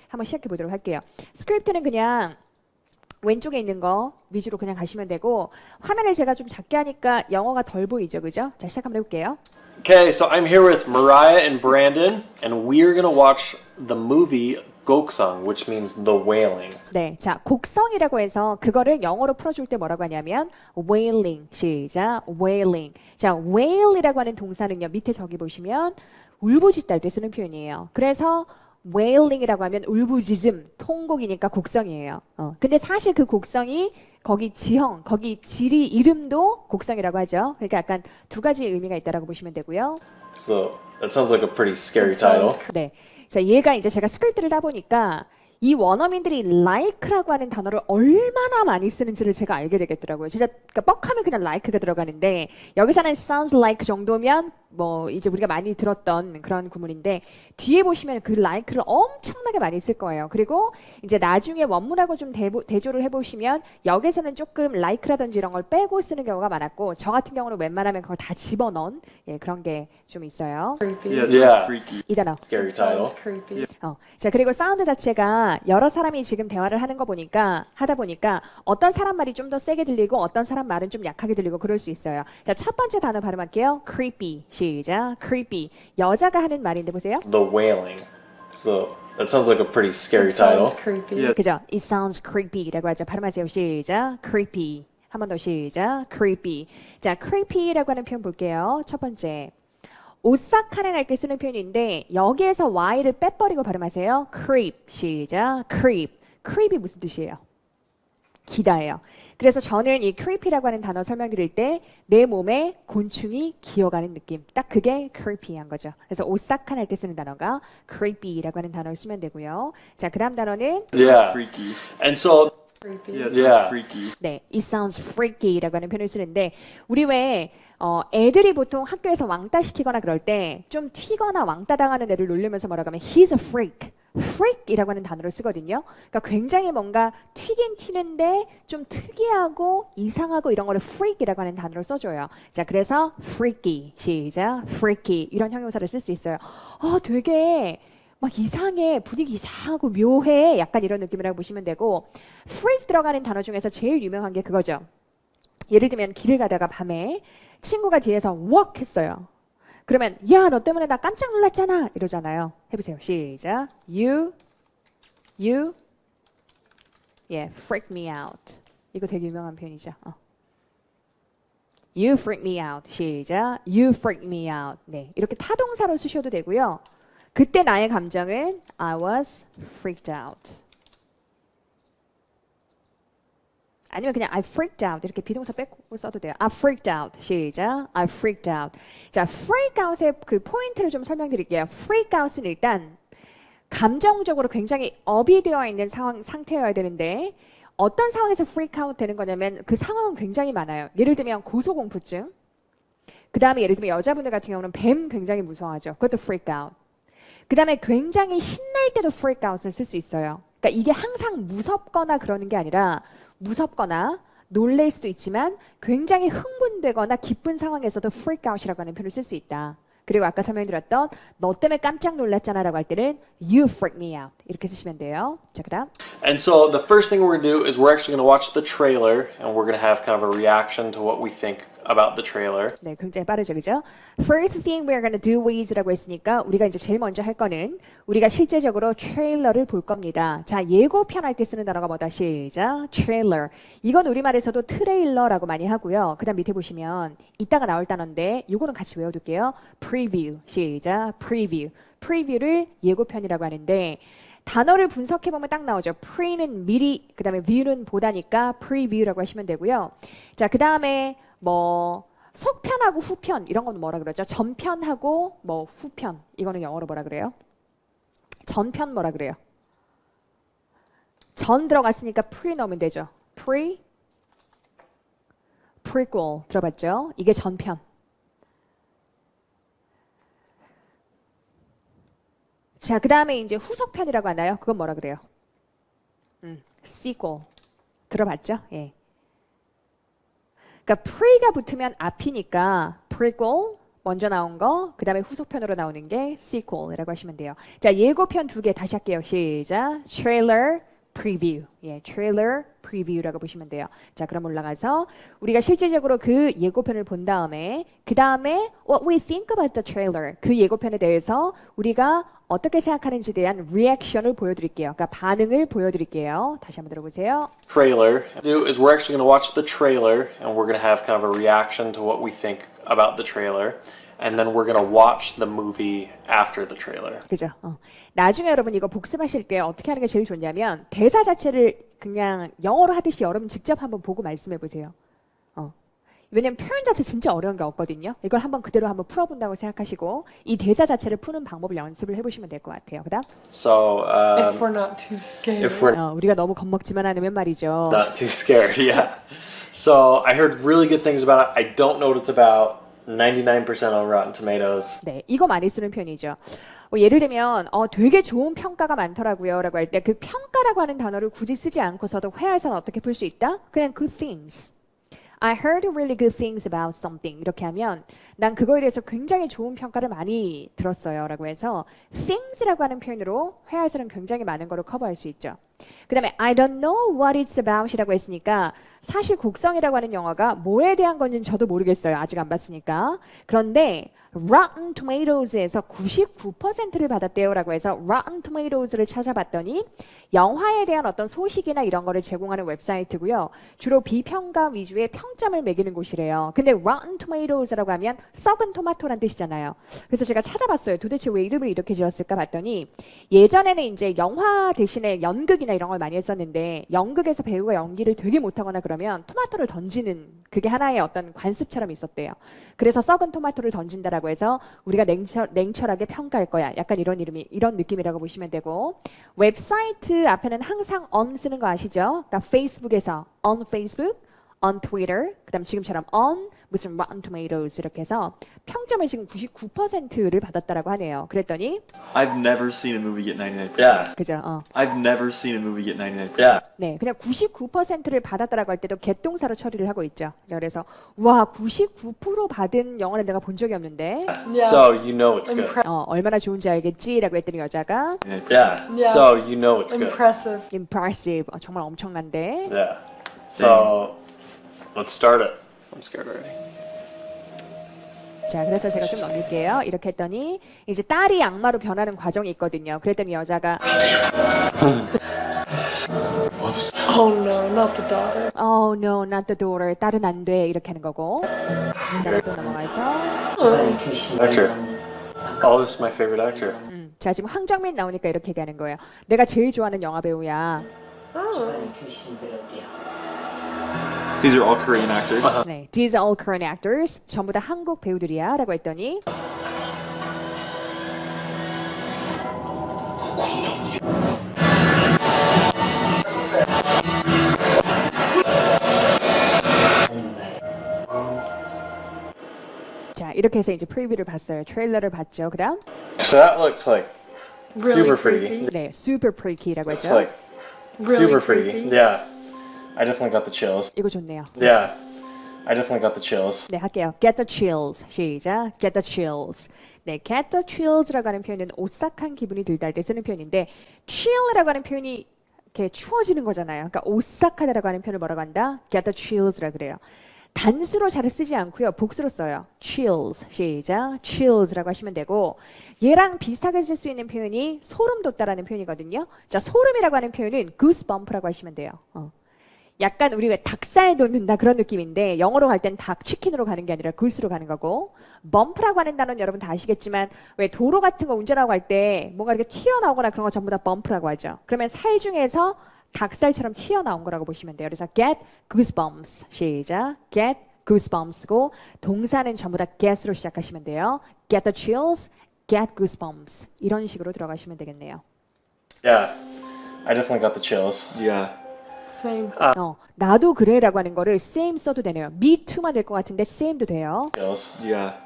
한번 시작해 보도록 할게요. 스크립트는 그냥 왼쪽에 있는 거 위주로 그냥 가시면 되고 화면을 제가 좀 작게 하니까 영어가 덜 보이죠, 그죠? 자, 시작 한번 해볼게요. Okay, so I'm here with Mariah and Brandon, and we're gonna watch the movie Goksung, which means the wailing. 네, 자, 곡성이라고 해서 그거를 영어로 풀어줄 때 뭐라고 하냐면 wailing, 시작, wailing. 자, wail이라고 하는 동사는요, 밑에 저기 보시면 울부짖다 때 쓰는 표현이에요. 그래서 wailing이라고 하면 울부짖음, 통곡이니까 곡성이에요. 근데 사실 그 곡성이 거기 지형, 거기 지리 이름도 곡성이라고 하죠. 그러니까 약간 두 가지 의미가 있다라고 보시면 되고요. So that sounds like a pretty scary title. 네. 자, 얘가 이제 제가 스크립트를 다 보니까 이 원어민들이 like라고 하는 단어를 얼마나 많이 쓰는지를 제가 알게 되겠더라고요. 진짜 그러니까 뻑하면 그냥 like가 들어가는데 여기서는 sounds like 정도면 뭐 이제 우리가 많이 들었던 그런 구문인데 뒤에 보시면 그 like를 엄청나게 많이 쓸 거예요. 그리고 이제 나중에 원문하고 좀 대조를 해보시면 여기서는 조금 like라든지 이런 걸 빼고 쓰는 경우가 많았고 저 같은 경우는 웬만하면 그걸 다 집어넣은 그런 게 좀 있어요. Creepy. Yeah. Freaky. 이 단어. Scary title. Sounds creepy. 자, 그리고 사운드 자체가 여러 사람이 지금 대화를 하는 거 보니까 하다 보니까 어떤 사람 말이 좀 더 세게 들리고 어떤 사람 말은 좀 약하게 들리고 그럴 수 있어요. 자, 첫 번째 단어 발음할게요. creepy. 시작. creepy. 여자가 하는 말인데 보세요. The wailing. So that sounds like a pretty scary It title. sounds creepy. 그죠? It sounds creepy라고 하죠. 발음하세요. 시작. creepy. 한 번 더 시작. creepy. 자, creepy라고 하는 표현 볼게요. 첫 번째. 오싹하는 할 때 쓰는 표현인데 여기에서 y를 빼버리고 발음하세요. creep. 시작. creep. creep이 무슨 뜻이에요? 기다예요. 그래서 저는 이 creepy라고 하는 단어 설명드릴 때 내 몸에 곤충이 기어가는 느낌. 딱 그게 creepy한 거죠. 그래서 오싹한 할 때 쓰는 단어가 creepy라고 하는 단어를 쓰면 되고요. 자, 그 다음 단어는 Yeah. Freaky. And so Creepy. Yeah, it sounds Yeah. freaky. 네, it sounds freaky라고 하는 표현을 쓰는데 우리 왜 애들이 보통 학교에서 왕따 시키거나 그럴 때 좀 튀거나 왕따 당하는 애를 놀리면서 뭐라고 하면 he's a freak. freak이라고 하는 단어를 쓰거든요. 그러니까 굉장히 뭔가 튀긴 튀는데 좀 특이하고 이상하고 이런 거를 freak이라고 하는 단어를 써줘요. 자, 그래서 freaky, 시작, freaky 이런 형용사를 쓸 수 있어요. 되게 막 이상해, 분위기 이상하고 묘해, 약간 이런 느낌이라고 보시면 되고 freak 들어가는 단어 중에서 제일 유명한 게 그거죠. 예를 들면 길을 가다가 밤에 친구가 뒤에서 walk 했어요. 그러면 야, 너 때문에 나 깜짝 놀랐잖아 이러잖아요. 해보세요. 시작. You freak me out. 이거 되게 유명한 표현이죠. You freak me out. 시작. You freak me out. 네, 이렇게 타동사로 쓰셔도 되고요. 그때 나의 감정은 I was freaked out. 아니면 그냥 I freaked out 이렇게 비동사 빼고 써도 돼요. I freaked out. 시작. I freaked out. 자, freak out의 그 포인트를 좀 설명드릴게요. freak out은 일단 감정적으로 굉장히 업이 되어 있는 상태여야 되는데 어떤 상황에서 freak out 되는 거냐면 그 상황은 굉장히 많아요. 예를 들면 고소공포증. 그 다음에 예를 들면 여자분들 같은 경우는 뱀 굉장히 무서워하죠. 그것도 freak out. 그 다음에 굉장히 신날 때도 freak out을 쓸 수 있어요. 그러니까 이게 항상 무섭거나 그러는 게 아니라 무섭거나 놀랄 수도 있지만 굉장히 흥분되거나 기쁜 상황에서도 freak out이라고 하는 표현을 쓸 수 있다. 그리고 아까 설명드렸던 너 때문에 깜짝 놀랐잖아 라고 할 때는 you freak me out 이렇게 쓰시면 돼요. 자, 그 다음 And so the first thing we're going to do is we're actually going to watch the trailer and we're going to have kind of a reaction to what we think about the trailer. 네, 굉장히 빠르죠, 그죠? First thing we're gonna do is라고 했으니까 우리가 이제 제일 먼저 할 거는 우리가 실제적으로 트레일러를 볼 겁니다. 자, 예고편 할 때 쓰는 단어가 뭐다? 시작, 트레일러. 이건 우리말에서도 트레일러라고 많이 하고요. 그 다음 밑에 보시면 이따가 나올 단어인데 이거는 같이 외워둘게요. preview, 시작, preview. preview를 예고편이라고 하는데 단어를 분석해보면 딱 나오죠. pre는 미리, 그 다음에 view는 보다니까 preview라고 하시면 되고요. 자, 그 다음에 뭐 속편하고 후편 이런 건 뭐라 그러죠? 전편하고 뭐 후편 이거는 영어로 뭐라 그래요? 전편 뭐라 그래요? 전 들어갔으니까 pre 넣으면 되죠. prequel 들어봤죠? 이게 전편. 자, 그 다음에 이제 후속편이라고 하나요? 그건 뭐라 그래요? sequel 들어봤죠? 예. 그러니까 pre가 붙으면 앞이니까 prequel, 먼저 나온 거, 그 다음에 후속편으로 나오는 게 sequel이라고 하시면 돼요. 자, 예고편 두 개 다시 할게요. 시작. trailer, preview. 예, trailer, preview라고 보시면 돼요. 자, 그럼 올라가서 우리가 실질적으로 그 예고편을 본 다음에 그 다음에 what we think about the trailer. 그 예고편에 대해서 우리가 어떻게 생각하는지에 대한 리액션을 보여드릴게요. 그러니까 반응을 보여드릴게요. 다시 한번 들어보세요. Trailer is we're actually going to watch the trailer and we're going to have kind of a reaction to what we think about the trailer. And then we're going to watch the movie after the trailer. 그죠? 나중에 여러분 이거 복습하실 때 어떻게 하는 게 제일 좋냐면 대사 자체를 그냥 영어로 하듯이 여러분 직접 한번 보고 말씀해 보세요. 왜냐면 표현 자체 진짜 어려운 게 없거든요. 이걸 한번 그대로 한번 풀어본다고 생각하시고 이 대사 자체를 푸는 방법을 연습을 해보시면 될 것 같아요. 그다음 So If we're not too scared. if we're 우리가 너무 겁먹지만 않으면 말이죠. not too scared, yeah. So I heard really good things about it. I don't know what it's about. 99% on Rotten Tomatoes. 네, 이거 많이 쓰는 편이죠. 예를 들면 되게 좋은 평가가 많더라고요 라고 할 때 그 평가라고 하는 단어를 굳이 쓰지 않고서도 회화에서는 어떻게 풀 수 있다? 그냥 good things. I heard really good things about something. 이렇게 하면 난 그거에 대해서 굉장히 좋은 평가를 많이 들었어요 라고 해서 things라고 하는 표현으로 회화에서는 굉장히 많은 거를 커버할 수 있죠. 그 다음에 I don't know what it's about 이라고 했으니까 사실 곡성이라고 하는 영화가 뭐에 대한 건지는 저도 모르겠어요. 아직 안 봤으니까. 그런데 Rotten Tomatoes에서 99%를 받았대요 라고 해서 Rotten Tomatoes를 찾아봤더니 영화에 대한 어떤 소식이나 이런 거를 제공하는 웹사이트고요. 주로 비평가 위주의 평점을 매기는 곳이래요. 근데 Rotten Tomatoes라고 하면 썩은 토마토란 뜻이잖아요. 그래서 제가 찾아봤어요. 도대체 왜 이름을 이렇게 지었을까 봤더니 예전에는 이제 영화 대신에 연극이나 이런 걸 많이 했었는데 연극에서 배우가 연기를 되게 못하거나 그러면 토마토를 던지는 그게 하나의 어떤 관습처럼 있었대요. 그래서 썩은 토마토를 던진다라고 해서 우리가 냉철하게 평가할 거야. 약간 이런 느낌이라고 보시면 되고 웹사이트 앞에는 항상 on 쓰는 거 아시죠? 그러니까 페이스북에서 on Facebook, on Twitter, 그다음 지금처럼 on 무슨 Rotten Tomatoes 이렇게 해서 평점을 지금 99%를 받았다라고 하네요. 그랬더니 I've never seen a movie get 99%. Yeah. 그죠? I've never seen a movie get 99%. Yeah. 네, 그냥 99%를 받았다라고 할 때도 get 동사로 처리를 하고 있죠. 그래서 와 99% 받은 영화는 내가 본 적이 없는데 So you know it's good. 얼마나 좋은지 알겠지라고 했더니 여자가 99%. Yeah. Yeah. So you know it's good. Impressive. impressive 정말 엄청난데 Yeah. So let's start it. I'm scared already. 자, 그래서 제가 좀 넘길게요. 이렇게 했더니 이제 딸이 악마로 변하는 과정이 있거든요. 그랬더니 여자가 Oh no, not the daughter. Oh no, not the daughter. 딸은 안 돼. 이렇게 하는 거고. 자, 또 넘어가서 Actor. Oh, this is my favorite actor. 자, 지금 황정민 나오니까 이렇게 얘기하는 거예요. 내가 제일 좋아하는 영화 배우야. These are all Korean actors. 네, these are all Korean actors. 전부 다 한국 배우들이야. 라고 했더니 자, 이렇게 해서 이제 프리뷰를 봤어요. 트레일러를 봤죠. 그다음 So that looks like Really super creepy. freaky. 네, super freaky라고 Looks 했죠. like Really super freaky. creepy. Yeah. I definitely got the chills. 이거 좋네요. Yeah. I definitely got the chills. 네, 할게요. Get the chills. 시작. Get the chills. 네, get the chills라고 하는 표현은 오싹한 기분이 들다 할 때 쓰는 표현인데 chill이라고 하는 표현이 이렇게 추워지는 거잖아요. 그러니까 오싹하다라고 하는 표현을 뭐라고 한다? Get the chills라 그래요. 단수로 잘 쓰지 않고요. 복수로 써요. chills. 시작. chills라고 하시면 되고 얘랑 비슷하게 쓸 수 있는 표현이 소름 돋다라는 표현이거든요. 자, 소름이라고 하는 표현은 goosebump라고 하시면 돼요. 약간 우리 왜 닭살 돋는다 그런 느낌인데 영어로 갈 땐 닭 치킨으로 가는 게 아니라 굴스로 가는 거고 범프라고 하는 단어는 여러분 다 아시겠지만 왜 도로 같은 거 운전하고 할 때 뭔가 이렇게 튀어나오거나 그런 거 전부 다 범프라고 하죠. 그러면 살 중에서 닭살처럼 튀어나온 거라고 보시면 돼요. 그래서 get goosebumps 시작 get goosebumps고 동사는 전부 다 get으로 시작하시면 돼요. get the chills, get goosebumps 이런 식으로 들어가시면 되겠네요. Yeah. I definitely got the chills. Yeah. Same. 나도 그래라고 하는 거를 same 써도 되네요. me too만 될 것 같은데 same도 돼요. Chills. Yeah.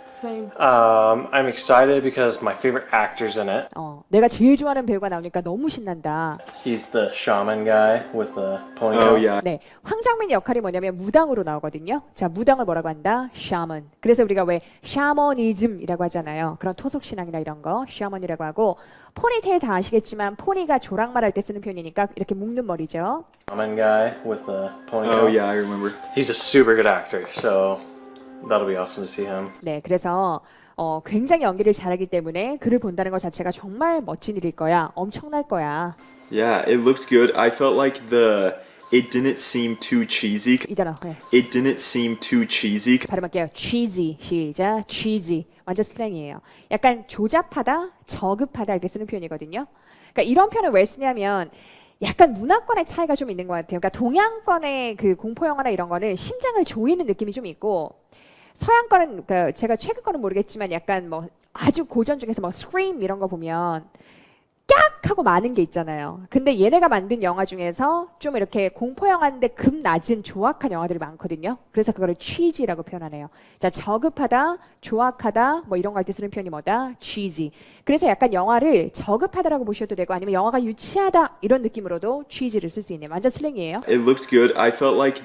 Same. I'm excited because my favorite actor's in it. 내가 제일 좋아하는 배우가 나오니까 너무 신난다. He's the shaman guy with the ponytail. Oh yeah. 네, 황정민 역할이 뭐냐면 무당으로 나오거든요. 자, 무당을 뭐라고 한다? 샤먼. 그래서 우리가 왜 샤머니즘이라고 하잖아요. 그런 토속 신앙이나 이런 거 샤먼이라고 하고 포니테일 다 아시겠지만 포니가 조랑말 할 때 쓰는 표현이니까 이렇게 묶는 머리죠. Shaman guy with the ponytail. Oh yeah, I remember. He's a super good actor, so that'll be awesome to see him. 네, 그래서 굉장히 연기를 잘하기 때문에 그를 본다는 것 자체가 정말 멋진 일일 거야. 엄청날 거야. Yeah, it looked good. I felt like it didn't seem too cheesy. 이 단어. 네. It didn't seem too cheesy. 발음할게요. cheesy. 시작. cheesy. 완전 슬랭이에요. 약간 조잡하다, 저급하다 이렇게 쓰는 표현이거든요. 그러니까 이런 표현을 왜 쓰냐면 약간 문화권의 차이가 좀 있는 것 같아요. 그러니까 동양권의 그 공포 영화나 이런 거는 심장을 조이는 느낌이 좀 있고 서양권은 그러니까 제가 최근 거는 모르겠지만 약간 뭐 아주 고전 중에서 뭐 스크림 이런 거 보면 깍 하고 많은 게 있잖아요. 근데 얘네가 만든 영화 중에서 좀 이렇게 공포 영화인데 급 낮은 조악한 영화들이 많거든요. 그래서 그거를 cheesy라고 표현하네요. 자, 저급하다, 조악하다 뭐 이런 거 할 때 쓰는 표현이 뭐다? cheesy. 그래서 약간 영화를 저급하다라고 보셔도 되고 아니면 영화가 유치하다 이런 느낌으로도 cheesy를 쓸 수 있는 완전 슬랭이에요. It looked good. I felt like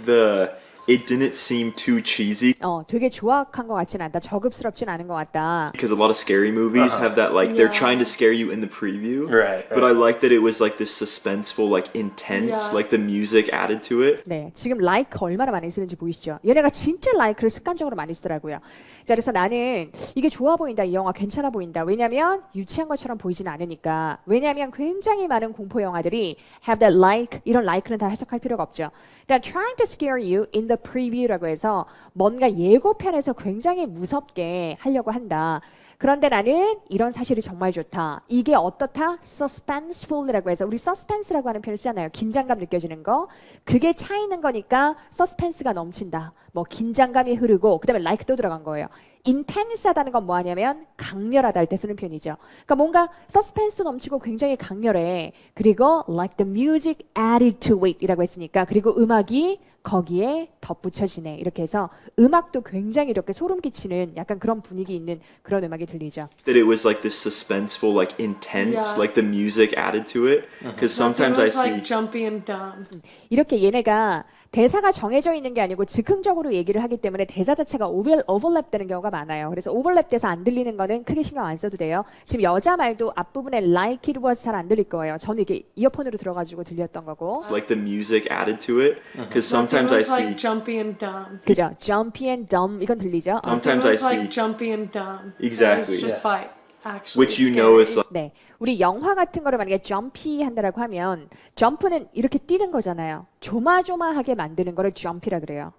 it didn't seem too cheesy 되게 조악한 것 같지는 않다. 저급스럽진 않은 것 같다. because a lot of scary movies have that like they're Yeah. trying to scare you in the preview. Right, But I liked that it was like this suspenseful, like intense, Yeah. like the music added to it. 네, 지금 like 얼마나 많이 쓰는지 보이시죠? 얘네가 진짜 like를 습관적으로 많이 쓰더라고요. 자, 그래서 나는 이게 좋아 보인다, 이 영화 괜찮아 보인다. 왜냐면 유치한 것처럼 보이지는 않으니까. 왜냐면 굉장히 많은 공포 영화들이 have that like, 이런 like는 다 해석할 필요가 없죠. 일단 trying to scare you in the preview라고 해서 뭔가 예고편에서 굉장히 무섭게 하려고 한다. 그런데 나는 이런 사실이 정말 좋다. 이게 어떻다? suspenseful이라고 해서 우리 suspense라고 하는 표현을 쓰잖아요. 긴장감 느껴지는 거. 그게 차이는 거니까 suspense가 넘친다. 뭐 긴장감이 흐르고 그다음에 like 또 들어간 거예요. intense하다는 건 뭐하냐면 강렬하다 할 때 쓰는 표현이죠. 그러니까 뭔가 suspense도 넘치고 굉장히 강렬해. 그리고 like the music added to it 이라고 했으니까 그리고 음악이 거기에 덧붙여지네. 이렇게 해서 음악도 굉장히 이렇게 소름 끼치는 약간 그런 분위기 있는 그런 음악이 들리죠. That it was like this suspenseful, like intense, Yeah. like the music added to it. Because sometimes I It was see. like jumpy and dumb. 이렇게 얘네가 대사가 정해져 있는 게 아니고 즉흥적으로 얘기를 하기 때문에 대사 자체가 오버랩 되는 경우가 많아요. 그래서 오버랩 돼서 안 들리는 거는 크게 신경 안 써도 돼요. 지금 여자 말도 앞부분에 like it was 잘 안 들릴 거예요. 저는 이게 이어폰으로 들어가지고 들렸던 거고. Like the music added to it, because It sometimes I was like see. jumpy and dumb. 그죠? jumpy and dumb 이건 들리죠? It Sometimes I was like see. jumpy and dumb. Exactly. It was just like actually Which you know is scary. like. 네, 우리 영화 같은 거를 만약에 jumpy 한다라고 하면 점프는 이렇게 뛰는 거잖아요. 조마조마하게 만드는 거를 jump이라 그래요.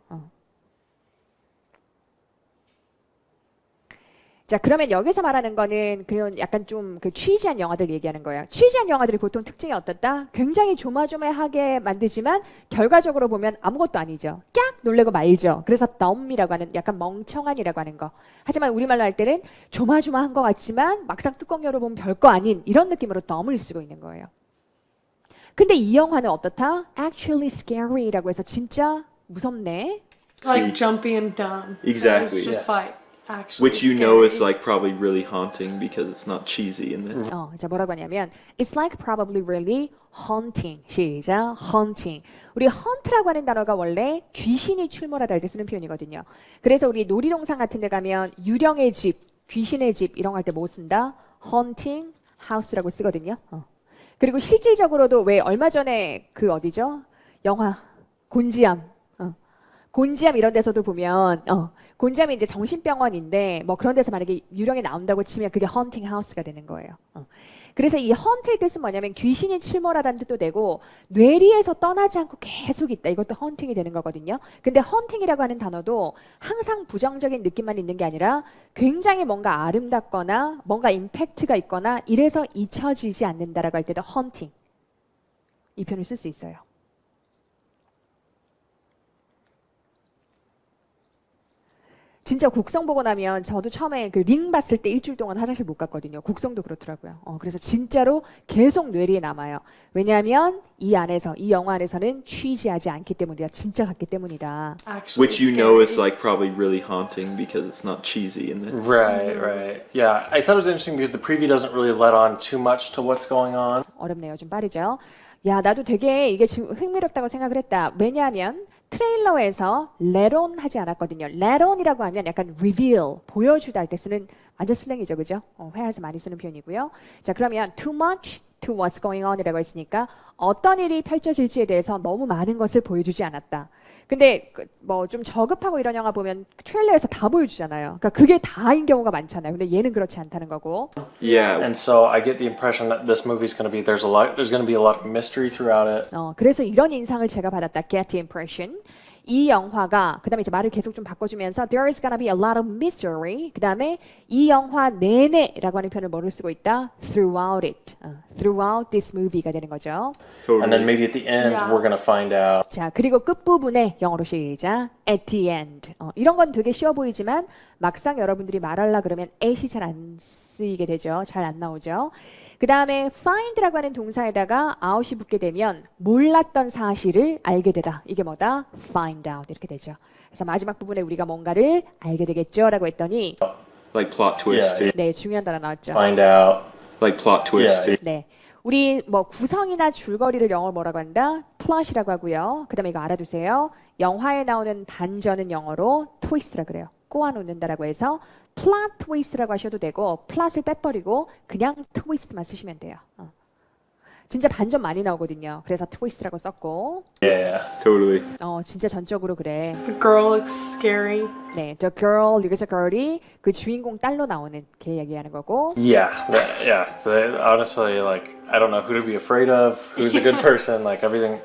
자, 그러면 여기서 말하는 거는 그런 약간 좀 그 취지한 영화들 얘기하는 거예요. 취지한 영화들이 보통 특징이 어떻다? 굉장히 조마조마하게 만들지만 결과적으로 보면 아무것도 아니죠. 깍 놀래고 말죠. 그래서 dumb이라고 하는 약간 멍청한이라고 하는 거. 하지만 우리말로 할 때는 조마조마한 것 같지만 막상 뚜껑 열어보면 별거 아닌 이런 느낌으로 dumb을 쓰고 있는 거예요. 근데 이 영화는 어떻다? Actually scary라고 해서 진짜 무섭네. Like jumpy and dumb. Exactly. It was just like actually Which you know is scary. like probably really haunting because it's not cheesy in the. 자, 뭐라고 하냐면 It's like probably really haunting. 시작. haunting. 우리 haunt라고 하는 단어가 원래 귀신이 출몰하다 할 때 쓰는 표현이거든요. 그래서 우리 놀이동산 같은 데 가면 유령의 집, 귀신의 집 이런 거 할 때 뭐 쓴다? haunting house라고 쓰거든요. 그리고 실질적으로도 왜 얼마 전에 그 어디죠? 영화 곤지암. 곤지암 이런 데서도 보면 곤지암이 이제 정신병원인데 뭐 그런 데서 만약에 유령이 나온다고 치면 그게 헌팅 하우스가 되는 거예요. 그래서 이 헌트의 뜻은 뭐냐면 귀신이 출몰하다는 뜻도 되고 뇌리에서 떠나지 않고 계속 있다. 이것도 헌팅이 되는 거거든요. 근데 헌팅이라고 하는 단어도 항상 부정적인 느낌만 있는 게 아니라 굉장히 뭔가 아름답거나 뭔가 임팩트가 있거나 이래서 잊혀지지 않는다라고 할 때도 헌팅. 이 표현을 쓸 수 있어요. 진짜 곡성 보고 나면 저도 처음에 그 링 봤을 때 일주일 동안 화장실 못 갔거든요. 곡성도 그렇더라고요. 그래서 진짜로 계속 뇌리에 남아요. 왜냐하면 이 안에서 이 영화 안에서는 취지하지 않기 때문이다. 진짜 같기 때문이다. Actually Which you know is scary. like probably really haunting because it's not cheesy and then Right, right. Yeah, I thought it was interesting because the preview doesn't really let on too much to what's going on. 어렵네요. 좀 빠르죠. 야, 나도 되게 이게 지금 흥미롭다고 생각을 했다. 왜냐하면 트레일러에서 let on 하지 않았거든요. let on이라고 하면 약간 reveal, 보여주다 할 때 쓰는 완전 슬랭이죠. 그죠? 회화에서 많이 쓰는 표현이고요. 자, 그러면 too much to what's going on 이라고 했으니까 어떤 일이 펼쳐질지에 대해서 너무 많은 것을 보여주지 않았다. 근데 뭐 좀 저급하고 이런 영화 보면 트레일러에서 다 보여주잖아요. 그러니까 그게 다인 경우가 많잖아요. 근데 얘는 그렇지 않다는 거고. yeah. And so I get the impression that this movie's going to be there's going to be a lot of mystery throughout it. 그래서 이런 인상을 제가 받았다. Get the impression. 이 영화가 그다음에 이제 말을 계속 좀 바꿔주면서 there is gonna be a lot of mystery. 그다음에 이 영화 내내라고 하는 표현을 뭐를 쓰고 있다? Throughout it. Throughout this movie가 되는 거죠. Totally. And then maybe at the end Yeah. we're going to find out. 자, 그리고 끝부분에 영어로 시작. At the end. 이런 건 되게 쉬워 보이지만 막상 여러분들이 말하려 그러면 at이 잘 안 쓰이게 되죠. 잘 안 나오죠. 그 다음에 find라고 하는 동사에다가 out이 붙게 되면 몰랐던 사실을 알게 되다. 이게 뭐다? find out 이렇게 되죠. 그래서 마지막 부분에 우리가 뭔가를 알게 되겠죠? 라고 했더니 like plot twist. Yeah, 네, 중요한 단어 나왔죠. Find out. Like plot twist. Yeah. 네. 우리 뭐 구성이나 줄거리를 영어로 뭐라고 한다? plot이라고 하고요. 그 다음에 이거 알아두세요. 영화에 나오는 반전은 영어로 twist라 그래요. 꼬아놓는다라고 해서 plot twist라고 하셔도 되고 plot을 빼버리고 그냥 twist만 쓰시면 돼요. 진짜 반전 많이 나오거든요. 그래서 twist라고 썼고 Yeah. Totally. 진짜 전적으로 그래. The girl looks scary. 네, the girl 여기서 girl이 그 주인공 딸로 나오는 걔 얘기하는 거고 Yeah. Honestly, like I don't know who to be afraid of, who's a good person, like everything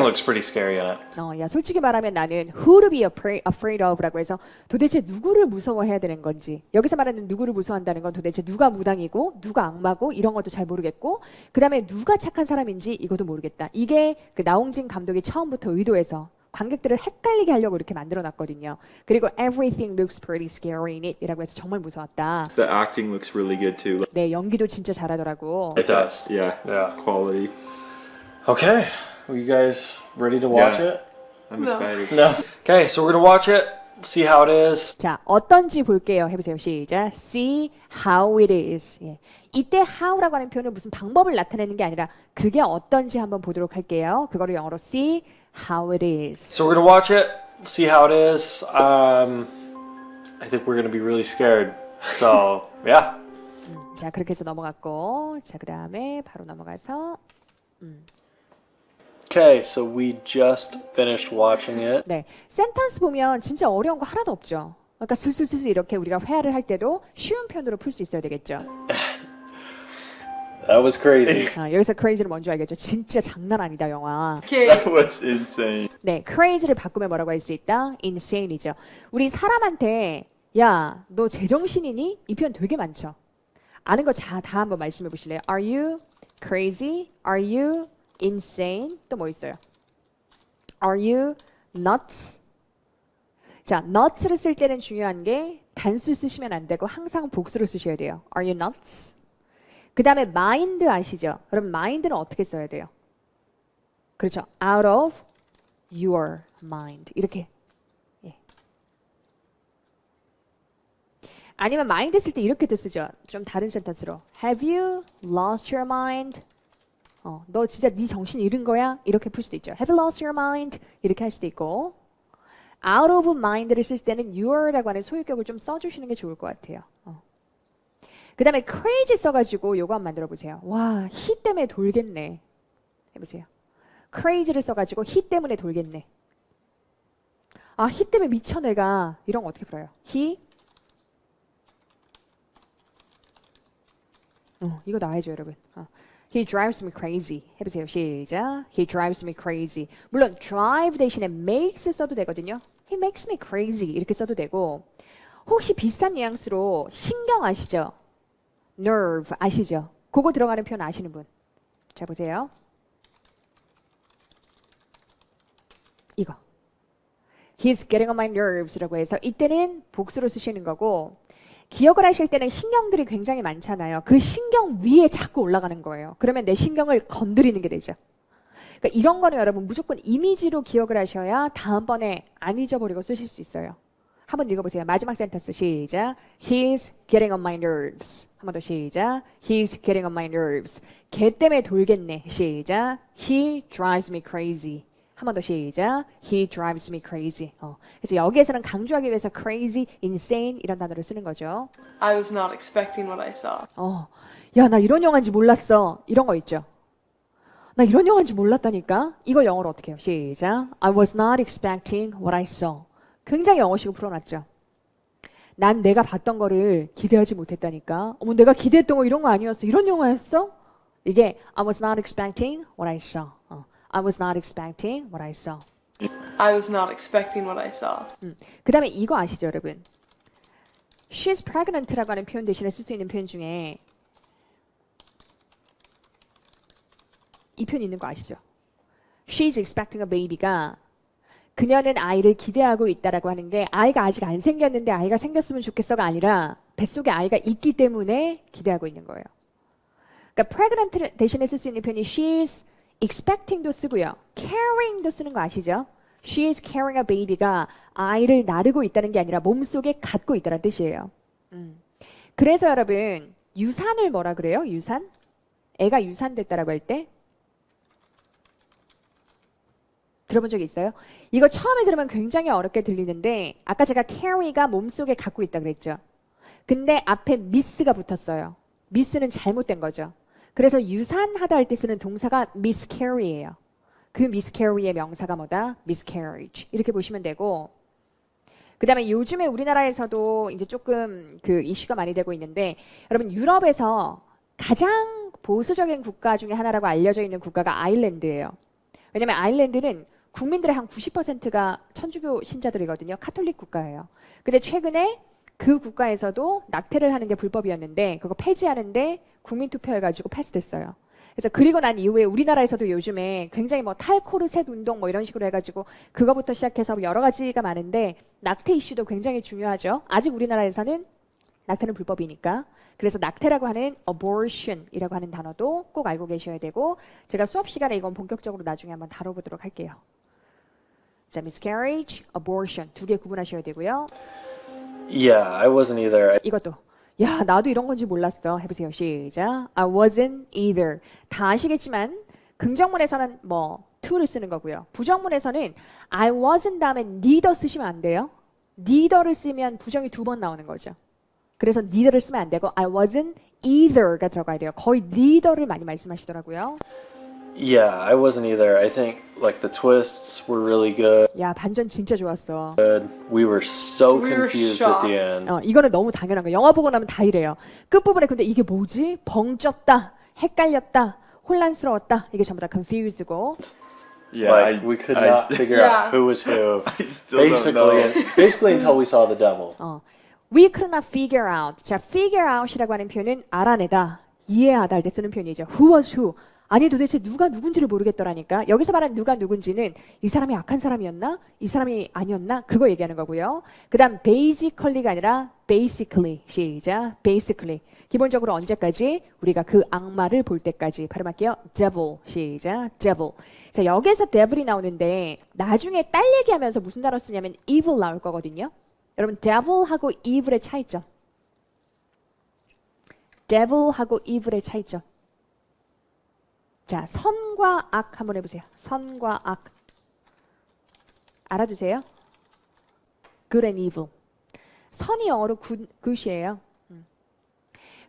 looks pretty scary in it. 야, 솔직히 말하면 나는 who to be afraid of라고 해서 도대체 누구를 무서워해야 되는 건지 여기서 말하는 누구를 무서워한다는 건 도대체 누가 무당이고 누가 악마고 이런 것도 잘 모르겠고 그 다음에 누가 착한 사람인지 이것도 모르겠다. 이게 그 나홍진 감독이 처음부터 의도해서 관객들을 헷갈리게 하려고 이렇게 만들어놨거든요. 그리고 everything looks pretty scary in it 이라고 해서 정말 무서웠다. The acting looks really good too. 네, 연기도 진짜 잘하더라고. It does. Yeah. Yeah. Quality. Okay. Are you guys ready to watch Yeah. it? I'm No. excited. No. Okay, so we're gonna watch it, see how it is. 자, 어떤지 볼게요. 해보세요. 시작. See how it is. 예. 이때 how라고 하는 표현은 무슨 방법을 나타내는 게 아니라 그게 어떤지 한번 보도록 할게요. 그거를 영어로 see how it is. So we're gonna watch it, see how it is. I think we're gonna be really scared. So yeah. 자, 그렇게 해서 넘어갔고, 자, 그 다음에 바로 넘어가서, Okay, so we just finished watching it. 네, 센턴스 보면 진짜 어려운 거 하나도 없죠. 그러니까 술술술 이렇게 우리가 회화를 할 때도 쉬운 표현으로 풀 수 있어야 되겠죠. That was crazy. 여기서 crazy를 뭔지 알겠죠? 진짜 장난 아니다 영화. Okay. That was insane. 네, crazy를 바꾸면 뭐라고 할 수 있다? insane이죠. 우리 사람한테 야, 너 제정신이니? 이 표현 되게 많죠. 아는 거 다 한번 말씀해 보실래요? Are you crazy? Are you insane? 또 뭐 있어요? Are you nuts? 자, nuts를 쓸 때는 중요한 게 단수 쓰시면 안 되고 항상 복수로 쓰셔야 돼요. Are you nuts? 그 다음에 mind 아시죠? 그럼 mind는 어떻게 써야 돼요? 그렇죠. Out of your mind. 이렇게. 예. 아니면 mind 쓸 때 이렇게도 쓰죠. 좀 다른 센텐스로. Have you lost your mind? 너 진짜 네 정신 잃은 거야? 이렇게 풀 수도 있죠. Have you lost your mind? 이렇게 할 수도 있고. Out of mind를 쓸 때는 you라고 하는 소유격을 좀 써주시는 게 좋을 것 같아요. 그 다음에 crazy 써가지고 요거 한번 만들어 보세요. 와, he 때문에 돌겠네. 해보세요. crazy를 써가지고 he 때문에 돌겠네. 아, he 때문에 미쳐 내가. 이런 거 어떻게 풀어요? 이거 나와야죠, 여러분. He drives me crazy. 해보세요. 시작. He drives me crazy. 물론 drive 대신에 makes 써도 되거든요. He makes me crazy 이렇게 써도 되고 혹시 비슷한 뉘앙스로 신경 아시죠? nerve 아시죠? 그거 들어가는 표현 아시는 분? 자, 보세요. He's getting on my nerves라고 해서 이때는 복수로 쓰시는 거고 기억을 하실 때는 신경들이 굉장히 많잖아요. 그 신경 위에 자꾸 올라가는 거예요. 그러면 내 신경을 건드리는 게 되죠. 그러니까 이런 거는 여러분 무조건 이미지로 기억을 하셔야 다음번에 안 잊어버리고 쓰실 수 있어요. 한번 읽어보세요. 마지막 센텐스 시작. He's getting on my nerves. 한 번 더 시작. He's getting on my nerves. 걔 때문에 돌겠네. 시작. He drives me crazy. 한 번 더 시작. He drives me crazy. 그래서 여기에서는 강조하기 위해서 crazy, insane 이런 단어를 쓰는 거죠. I was not expecting what I saw. 야, 나 이런 영화인지 몰랐어. 이런 거 있죠. 나 이런 영화인지 몰랐다니까. 이거 영어로 어떻게 해요? 시작. I was not expecting what I saw. 굉장히 영어식으로 풀어놨죠. 난 내가 봤던 거를 기대하지 못했다니까. 어머, 내가 기대했던 거 이런 거 아니었어. 이런 영화였어? 이게 I was not expecting what I saw. I was not expecting what I saw. I was not expecting what I saw. 그 다음에 이거 아시죠, 여러분? She's pregnant라고 하는 표현 대신에 쓸 수 있는 표현 중에 이 표현 있는 거 아시죠? She's expecting a baby가 그녀는 아이를 기대하고 있다라고 하는 게 아이가 아직 안 생겼는데 아이가 생겼으면 좋겠어가 아니라 뱃속에 아이가 있기 때문에 기대하고 있는 거예요. 그러니까 pregnant 대신에 쓸 수 있는 표현이 she's expecting도 쓰고요. carrying도 쓰는 거 아시죠? She's carrying a baby가 아이를 나르고 있다는 게 아니라 몸속에 갖고 있다는 뜻이에요. 그래서 여러분 유산을 뭐라 그래요? 유산? 애가 유산됐다라고 할 때 들어본 적이 있어요? 이거 처음에 들으면 굉장히 어렵게 들리는데 아까 제가 carry가 몸속에 갖고 있다 그랬죠. 근데 앞에 miss가 붙었어요. miss는 잘못된 거죠. 그래서 유산하다 할 때 쓰는 동사가 miscarry예요. 그 miscarry의 명사가 뭐다? miscarriage. 이렇게 보시면 되고 그 다음에 요즘에 우리나라에서도 이제 조금 그 이슈가 많이 되고 있는데 여러분 유럽에서 가장 보수적인 국가 중에 하나라고 알려져 있는 국가가 아일랜드예요. 왜냐면 아일랜드는 국민들의 한 90%가 천주교 신자들이거든요. 카톨릭 국가예요. 근데 최근에 그 국가에서도 낙태를 하는 게 불법이었는데 그거 폐지하는데 국민투표해가지고 패스됐어요. 그래서 그리고 난 이후에 우리나라에서도 요즘에 굉장히 뭐 탈코르셋 운동 뭐 이런 식으로 해가지고 그거부터 시작해서 여러 가지가 많은데 낙태 이슈도 굉장히 중요하죠. 아직 우리나라에서는 낙태는 불법이니까. 그래서 낙태라고 하는 abortion이라고 하는 단어도 꼭 알고 계셔야 되고 제가 수업 시간에 이건 본격적으로 나중에 한번 다뤄보도록 할게요. 자, miscarriage, abortion 두 개 구분하셔야 되고요. Yeah, I wasn't either. 이것도 야 나도 이런 건지 몰랐어. 해보세요. 시작. I wasn't either. 다 아시겠지만 긍정문에서는 뭐 to를 쓰는 거고요. 부정문에서는 I wasn't 다음에 neither 쓰시면 안 돼요. neither를 쓰면 부정이 두 번 나오는 거죠. 그래서 neither를 쓰면 안 되고 I wasn't either가 들어가야 돼요. 거의 neither를 많이 말씀하시더라고요. Yeah, I wasn't either. I think like the twists were really good. 야 반전 진짜 좋았어. We were so We were confused at the shocked. end. 이거는 너무 당연한 거예요. 영화 보고 나면 다 이래요. 끝부분에 근데 이게 뭐지? 벙쪘다, 헷갈렸다, 혼란스러웠다. 이게 전부 다 confuse고. Yeah, Like we could not figure out Yeah. who was who. I still don't know. Basically until we saw the devil. We could not figure out. 자, figure out이라고 하는 표현은 알아내다, 이해하다 할 때 쓰는 표현이죠. Who was who? 아니 도대체 누가 누군지를 모르겠더라니까. 여기서 말하는 누가 누군지는 이 사람이 악한 사람이었나? 이 사람이 아니었나? 그거 얘기하는 거고요. 그 다음 basically가 아니라 basically. 시작. basically. 기본적으로 언제까지? 우리가 그 악마를 볼 때까지. 발음할게요. devil. 시작. devil. 자, 여기에서 devil이 나오는데 나중에 딸 얘기하면서 무슨 단어 쓰냐면 evil 나올 거거든요. 여러분 devil하고 evil의 차이점. devil하고 evil의 차이점. 자, 선과 악 한번 해보세요. 선과 악. 알아두세요. good and evil. 선이 영어로 good이에요.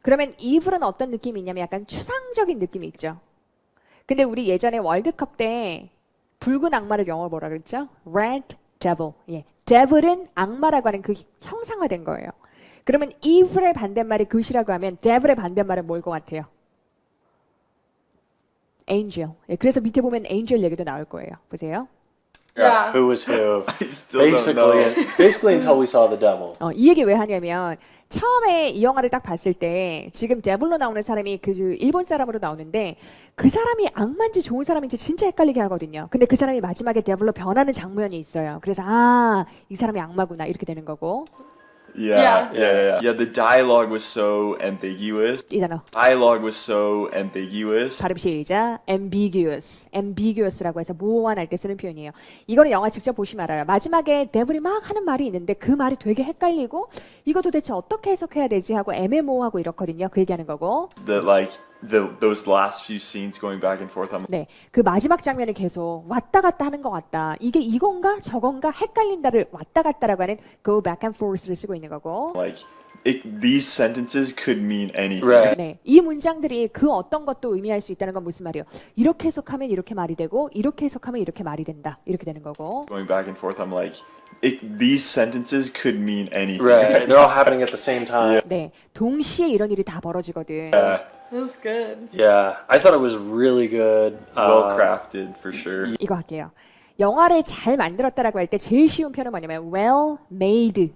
그러면 evil은 어떤 느낌이 있냐면 약간 추상적인 느낌이 있죠. 근데 우리 예전에 월드컵 때 붉은 악마를 영어로 뭐라 그랬죠? red devil. 예. devil은 악마라고 하는 그 형상화된 거예요. 그러면 evil의 반대말이 good이라고 하면 devil의 반대말은 뭘 것 같아요? angel. 예, 그래서 밑에 보면 angel 얘기도 나올 거예요. 보세요. Yeah. Who was who? I still don't know. Basically until we saw the devil. 이 얘기 왜 하냐면 처음에 이 영화를 딱 봤을 때 지금 데블로 나오는 사람이 그 일본 사람으로 나오는데 그 사람이 악마인지 좋은 사람인지 진짜 헷갈리게 하거든요. 근데 그 사람이 마지막에 데블로 변하는 장면이 있어요. 그래서 이 사람이 악마구나 이렇게 되는 거고. Yeah, the dialogue was so ambiguous. 이 단어 Dialogue was so ambiguous. 발음 시작. ambiguous라고 해서 모호한 때 쓰는 표현이에요. 이거는 영화 직접 보시면 알아요. 마지막에 데블이 막 하는 말이 있는데 그 말이 되게 헷갈리고 이거 도대체 어떻게 해석해야 되지 하고 애매모호하고 이렇거든요. 그 얘기하는 거고. That like those last few scenes going back and forth. I'm 네, 그 마지막 장면이 계속 왔다 갔다 하는 것 같다. 이게 이건가 저건가 헷갈린다를 왔다 갔다라고 하는 go back and forth를 쓰고 있는 거고. like, these sentences could mean anything. Right. 네, 이 문장들이 그 어떤 것도 의미할 수 있다는 건 무슨 말이에요? 이렇게 해석하면 이렇게 말이 되고 이렇게 해석하면 이렇게 말이 된다. 이렇게 되는 거고. Going back and forth, I'm like, these sentences could mean anything. Right. They're all happening at the same time. 네, 동시에 이런 일이 다 벌어지거든. It was good. Yeah. I thought it was really good. Well crafted for sure. 이거 할게요. 영화를 잘 만들었다라고 할 때 제일 쉬운 표현은 뭐냐면 well made.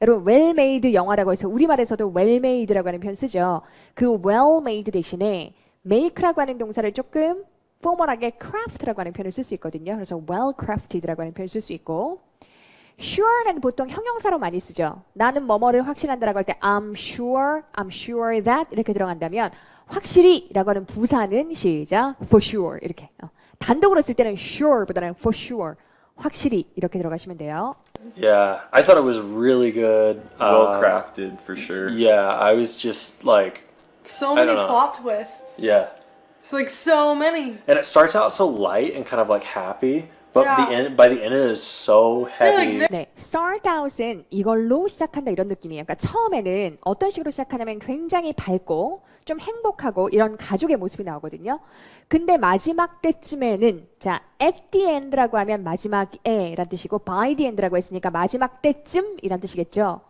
여러분 well made 영화라고 해서 우리말에서도 well made라고 하는 표현 쓰죠. 그 well made 대신에 make라고 하는 동사를 조금 포멀하게 craft라고 하는 표현을 쓸 수 있거든요. 그래서 well crafted라고 하는 표현을 쓸 수 있고 sure는 보통 형용사로 많이 쓰죠. 나는 뭐뭐를 확신한다라고 할 때 I'm sure that 이렇게 들어간다면 확실히라고 하는 부사는 시작 for sure 이렇게 단독으로 쓸 때는 sure보다는 for sure 확실히 이렇게 들어가시면 돼요. Yeah. I thought it was really good. Well crafted for sure. Yeah. I was just like, So I many don't know. plot twists. yeah. It's like so many. And it starts out so light and kind of like happy, but Yeah. by the end it is so heavy. like 네, start out은 이걸로 시작한다 이런 느낌이에요. 그러니까 처음에는 어떤 식으로 시작하냐면 굉장히 밝고 좀 행복하고 이런 가족의 모습이 나오거든요. 근데 마지막 때쯤에는 자 at the end라고 하면 마지막에란 뜻이고 by the end라고 했으니까 마지막 때쯤이란 뜻이겠죠.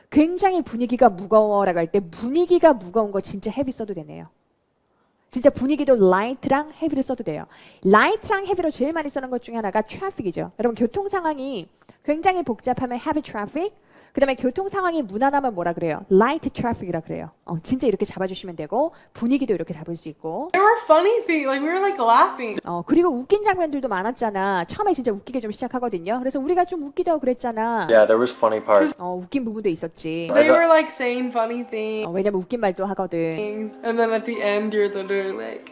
굉장히 분위기가 무거워라고 할 때 분위기가 무거운 거 진짜 헤비 써도 되네요. 진짜 분위기도 light랑 heavy를 써도 돼요. light랑 heavy로 제일 많이 쓰는 것 중에 하나가 traffic이죠. 여러분 교통 상황이 굉장히 복잡하면 heavy traffic, 그 다음에 교통 상황이 무난하면 뭐라 그래요? light traffic이라 그래요. 진짜 이렇게 잡아주시면 되고 분위기도 이렇게 잡을 수 있고. There were funny things. Like we were like laughing. 그리고 웃긴 장면들도 많았잖아. 처음에 진짜 웃기게 좀 시작하거든요. 그래서 우리가 좀 웃기다고 그랬잖아. Yeah, there was funny parts. 웃긴 부분도 있었지. They were like saying funny things. 왜냐면 웃긴 말도 하거든. And then at the end, you're literally like,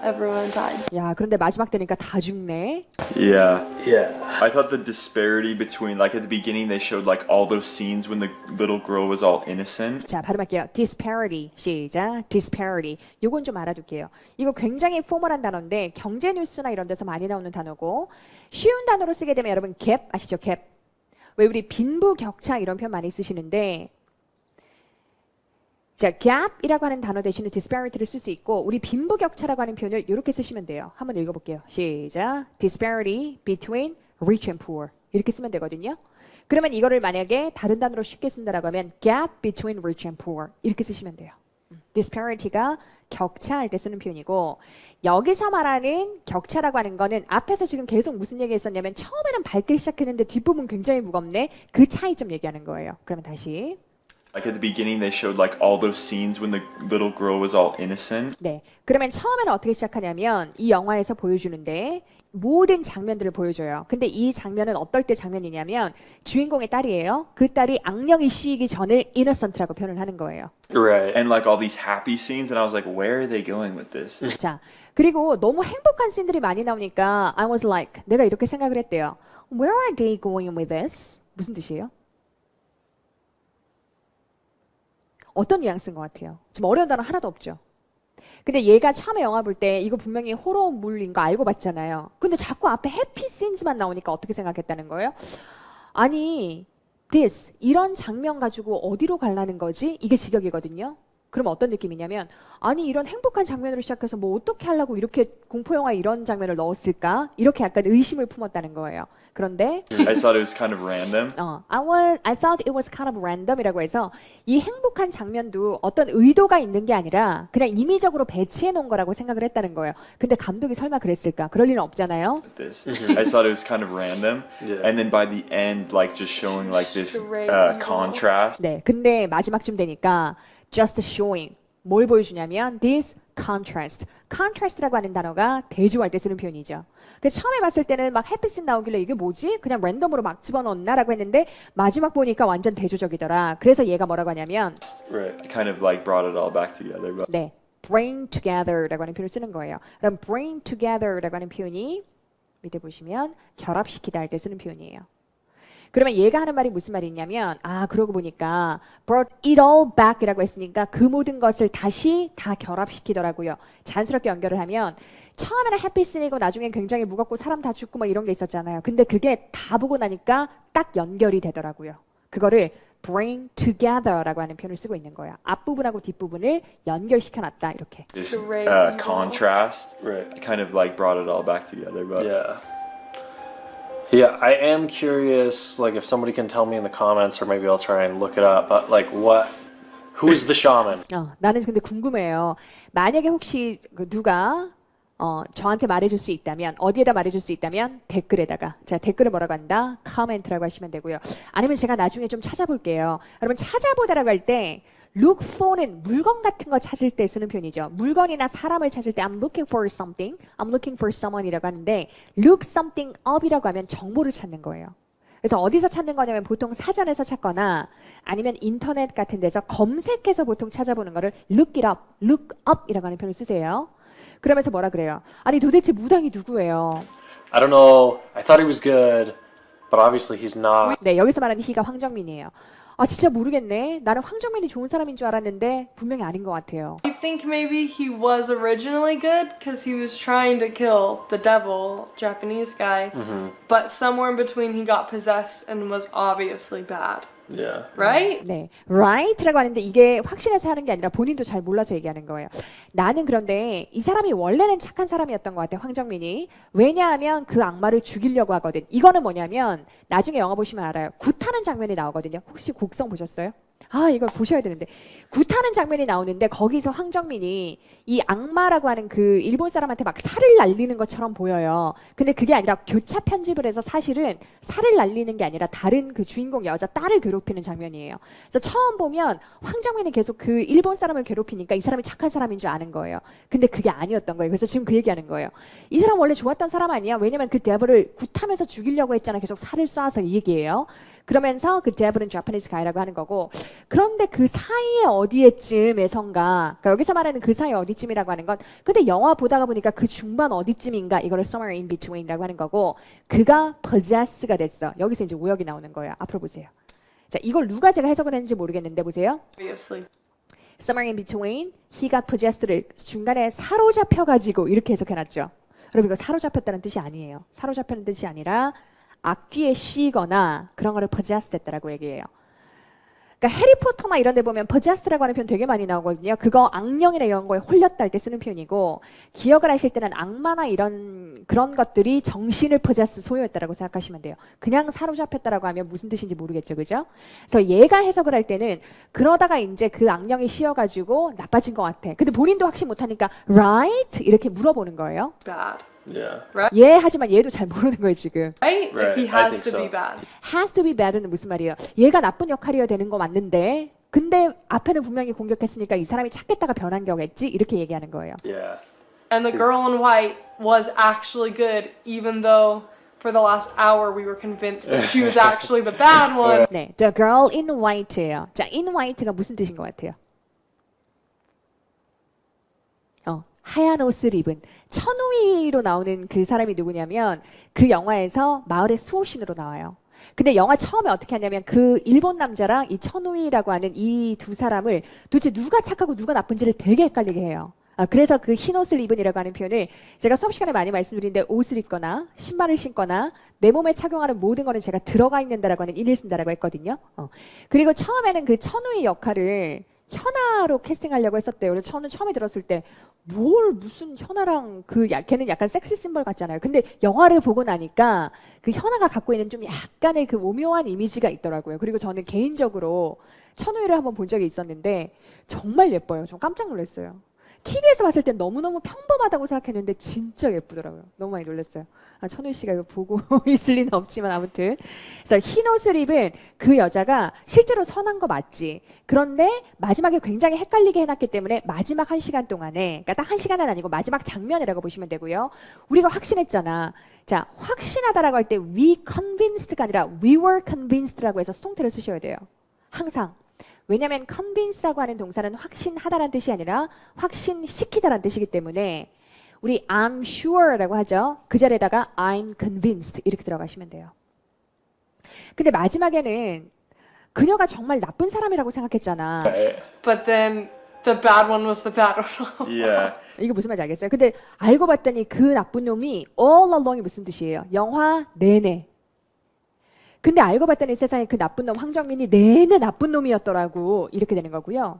everyone died. 야, 그런데 마지막 되니까 다 죽네. Yeah. Yeah. I thought the disparity between, like at the beginning, they showed like all those scenes when the little girl was all innocent. 자, 발음할게요. disparity. 시작. disparity. 요건 좀 알아둘게요. 이거 굉장히 포멀한 단어인데 경제 뉴스나 이런 데서 많이 나오는 단어고 쉬운 단어로 쓰게 되면 여러분 gap 아시죠? gap. 왜 우리 빈부격차 이런 표현 많이 쓰시는데 자, gap이라고 하는 단어 대신에 disparity를 쓸 수 있고 우리 빈부격차라고 하는 표현을 이렇게 쓰시면 돼요. 한번 읽어볼게요. 시작. disparity between rich and poor. 이렇게 쓰면 되거든요. 그러면 이거를 만약에 다른 단어로 쉽게 쓴다라고 하면 gap between rich and poor 이렇게 쓰시면 돼요. disparity가 격차할 때 쓰는 표현이고 여기서 말하는 격차라고 하는 거는 앞에서 지금 계속 무슨 얘기했었냐면 처음에는 밝게 시작했는데 뒷부분 굉장히 무겁네. 그 차이점 얘기하는 거예요. 그러면 다시 Like at the beginning, they showed like all those scenes when the little girl was all innocent. 네. 그러면 처음에는 어떻게 시작하냐면 이 영화에서 보여주는데 모든 장면들을 보여줘요. 근데 이 장면은 어떨 때 장면이냐면 주인공의 딸이에요. 그 딸이 악령이 씌이기 전을 innocent라고 표현을 하는 거예요. Right. And like all these happy scenes, and I was like, where are they going with this? 자, 그리고 너무 행복한 씬들이 많이 나오니까 I was like, 내가 이렇게 생각을 했대요. Where are they going with this? 무슨 뜻이에요? 어떤 뉘앙스인 것 같아요? 지금 어려운 단어 하나도 없죠. 근데 얘가 처음에 영화 볼 때 이거 분명히 호러물인 거 알고 봤잖아요. 근데 자꾸 앞에 해피 씬즈만 나오니까 어떻게 생각했다는 거예요? 아니, this 이런 장면 가지고 어디로 가려는 거지? 이게 직역이거든요. 그럼 어떤 느낌이냐면 아니 이런 행복한 장면으로 시작해서 뭐 어떻게 하려고 이렇게 공포영화에 이런 장면을 넣었을까? 이렇게 약간 의심을 품었다는 거예요. 그런데 I thought it was kind of random. I thought it was kind of random이라고 해서 이 행복한 장면도 어떤 의도가 있는 게 아니라 그냥 임의적으로 배치해 놓은 거라고 생각을 했다는 거예요. 근데 감독이 설마 그랬을까? 그럴 리는 없잖아요. This. I thought it was kind of random. Yeah. And then by the end, like just showing like this Great. contrast. 네, 근데 마지막쯤 되니까 just showing 뭘 보여주냐면 this contrast. contrast라고 하는 단어가 대조할 때 쓰는 표현이죠. 그래서 처음에 봤을 때는 막 햇빛이 나오길래 이게 뭐지? 그냥 랜덤으로 막 집어넣었나라고 했는데 마지막 보니까 완전 대조적이더라. 그래서 얘가 뭐라고 하냐면 Right. Kind of like brought it all back together. But 네, bring together라고 하는 표현을 쓰는 거예요. 그럼 bring together라고 하는 표현이 밑에 보시면 결합시키다 할 때 쓰는 표현이에요. 그러면 얘가 하는 말이 무슨 말이냐면 그러고 보니까 brought it all back이라고 했으니까 그 모든 것을 다시 다 결합시키더라고요. 자연스럽게 연결을 하면 처음에는 햇빛이고 나중엔 굉장히 무겁고 사람 다 죽고 뭐 이런 게 있었잖아요. 근데 그게 다 보고 나니까 딱 연결이 되더라고요. 그거를 bring together라고 하는 표현을 쓰고 있는 거예요. 앞부분하고 뒷부분을 연결시켜놨다 이렇게. this Great. contrast Right. kind of like brought it all back together. But Yeah. Yeah, I am curious, like if somebody can tell me in the comments, or maybe I'll try and look it up, but like who's the shaman? 나는 근데 궁금해요. 만약에 혹시 누가 저한테 말해줄 수 있다면 어디에다 말해줄 수 있다면 댓글에다가 자 댓글을 뭐라고 한다? 커멘트라고 하시면 되고요. 아니면 제가 나중에 좀 찾아볼게요. 여러분 찾아보다라고 할 때 look for는 물건 같은 거 찾을 때 쓰는 표현이죠. 물건이나 사람을 찾을 때 I'm looking for something, I'm looking for someone이라고 하는데 look something up이라고 하면 정보를 찾는 거예요. 그래서 어디서 찾는 거냐면 보통 사전에서 찾거나 아니면 인터넷 같은 데서 검색해서 보통 찾아보는 거를 look it up, look up이라고 하는 표현을 쓰세요. 그러면서 뭐라 그래요? 아니 도대체 무당이 누구예요? I don't know. I thought he was good, but obviously he's not. 네, 여기서 말하는 he가 황정민이에요. 진짜 모르겠네. 나는 황정민이 좋은 사람인 줄 알았는데 분명히 아닌 것 같아요. I think maybe he was originally good because he was trying to kill the devil, Japanese guy. But somewhere in between he got possessed and was obviously bad. Yeah. Right? 네, right라고 하는데 이게 확신해서 하는 게 아니라 본인도 잘 몰라서 얘기하는 거예요. 나는 그런데 이 사람이 원래는 착한 사람이었던 것 같아, 황정민이. 왜냐하면 그 악마를 죽이려고 하거든. 이거는 뭐냐면 나중에 영화 보시면 알아요. 굿하는 장면이 나오거든요. 혹시 곡성 보셨어요? 이걸 보셔야 되는데 굿하는 장면이 나오는데 거기서 황정민이 이 악마라고 하는 그 일본 사람한테 막 살을 날리는 것처럼 보여요. 근데 그게 아니라 교차 편집을 해서 사실은 살을 날리는 게 아니라 다른 그 주인공 여자 딸을 괴롭히는 장면이에요. 그래서 처음 보면 황정민이 계속 그 일본 사람을 괴롭히니까 이 사람이 착한 사람인 줄 아는 거예요. 근데 그게 아니었던 거예요. 그래서 지금 그 얘기하는 거예요. 이 사람 원래 좋았던 사람 아니야? 왜냐면 그 데블을 굿하면서 죽이려고 했잖아. 계속 살을 쏴서 이 얘기예요. 그러면서 그 데블은 Japanese guy라고 하는 거고 그런데 그 사이에 어디에쯤에선가 그러니까 여기서 말하는 그 사이 어디쯤이라고 하는 건 근데 영화 보다가 보니까 그 중반 어디쯤인가 이거를 somewhere in between이라고 하는 거고 그가 possess가 됐어. 여기서 이제 오역이 나오는 거예요. 앞으로 보세요. 자, 이걸 누가 제가 해석을 했는지 모르겠는데 보세요. Obviously. somewhere in between he got possessed를 중간에 사로잡혀가지고 이렇게 해석해놨죠. 여러분 이거 사로잡혔다는 뜻이 아니에요. 사로잡혔다는 뜻이 아니라 악귀에 씌거나 그런 거를 possessed 했다라고 얘기해요. 그러니까 해리포터나 이런 데 보면 possessed라고 하는 표현 되게 많이 나오거든요. 그거 악령이나 이런 거에 홀렸다 할 때 쓰는 표현이고 기억을 하실 때는 악마나 이런 그런 것들이 정신을 possess 소유했다라고 생각하시면 돼요. 그냥 사로잡혔다라고 하면 무슨 뜻인지 모르겠죠. 그죠? 그래서 얘가 해석을 할 때는 그러다가 이제 그 악령이 씌어가지고 나빠진 것 같아. 근데 본인도 확신 못하니까 right? 이렇게 물어보는 거예요. Bad. Yeah. 예 하지만 얘도 잘 모르는 거예요 지금. Right? Like he Right, I has think to be so. bad. has to be bad는 무슨 말이에요? 얘가 나쁜 역할이어야 되는 거 맞는데 근데 앞에는 분명히 공격했으니까 이 사람이 찾겠다가 변한 거겠지? 이렇게 얘기하는 거예요. Yeah. And the girl in white was actually good, even though for the last hour we were convinced that she was actually the bad one. 네, the girl in white예요. 자, in white가 무슨 뜻인 것 같아요? 하얀 옷을 입은 천우희로 나오는 그 사람이 누구냐면 그 영화에서 마을의 수호신으로 나와요. 근데 영화 처음에 어떻게 하냐면 그 일본 남자랑 이 천우희라고 하는 이 두 사람을 도대체 누가 착하고 누가 나쁜지를 되게 헷갈리게 해요. 그래서 그 흰 옷을 입은이라고 하는 표현을 제가 수업 시간에 많이 말씀드리는데 옷을 입거나 신발을 신거나 내 몸에 착용하는 모든 거는 제가 들어가 있는다라고 하는 인을 쓴다라고 했거든요. 그리고 처음에는 그 천우희 역할을 현아로 캐스팅하려고 했었대요. 그래서 저는 처음에 들었을 때 뭘 무슨 현아랑 걔는 약간 섹시 심벌 같잖아요. 근데 영화를 보고 나니까 그 현아가 갖고 있는 좀 약간의 그 오묘한 이미지가 있더라고요. 그리고 저는 개인적으로 천우희를 한번 본 적이 있었는데 정말 예뻐요. 좀 깜짝 놀랐어요. TV에서 봤을 땐 너무너무 평범하다고 생각했는데 진짜 예쁘더라고요. 너무 많이 놀랐어요. 아, 천우희 씨가 이거 보고 있을 리는 없지만 아무튼. 그래서 흰 옷을 입은 그 여자가 실제로 선한 거 맞지. 그런데 마지막에 굉장히 헷갈리게 해놨기 때문에 마지막 1시간 동안에, 그러니까 딱 1시간은 아니고 마지막 장면이라고 보시면 되고요. 우리가 확신했잖아. 자, 확신하다라고 할 때 we convinced가 아니라 we were convinced라고 해서 수동태를 쓰셔야 돼요. 항상. 왜냐하면 convince라고 하는 동사는 확신하다라는 뜻이 아니라 확신시키다라는 뜻이기 때문에 우리 I'm sure라고 하죠. 그 자리에다가 I'm convinced 이렇게 들어가시면 돼요. 근데 마지막에는 그녀가 정말 나쁜 사람이라고 생각했잖아. But then the bad one was the bad one. Yeah. 이게 무슨 말인지 알겠어요? 근데 알고 봤더니 그 나쁜 놈이 all along이 무슨 뜻이에요? 영화 내내. 근데 알고 봤더니 세상에 그 나쁜 놈 황정민이 내내 나쁜 놈이었더라고. 이렇게 되는 거고요.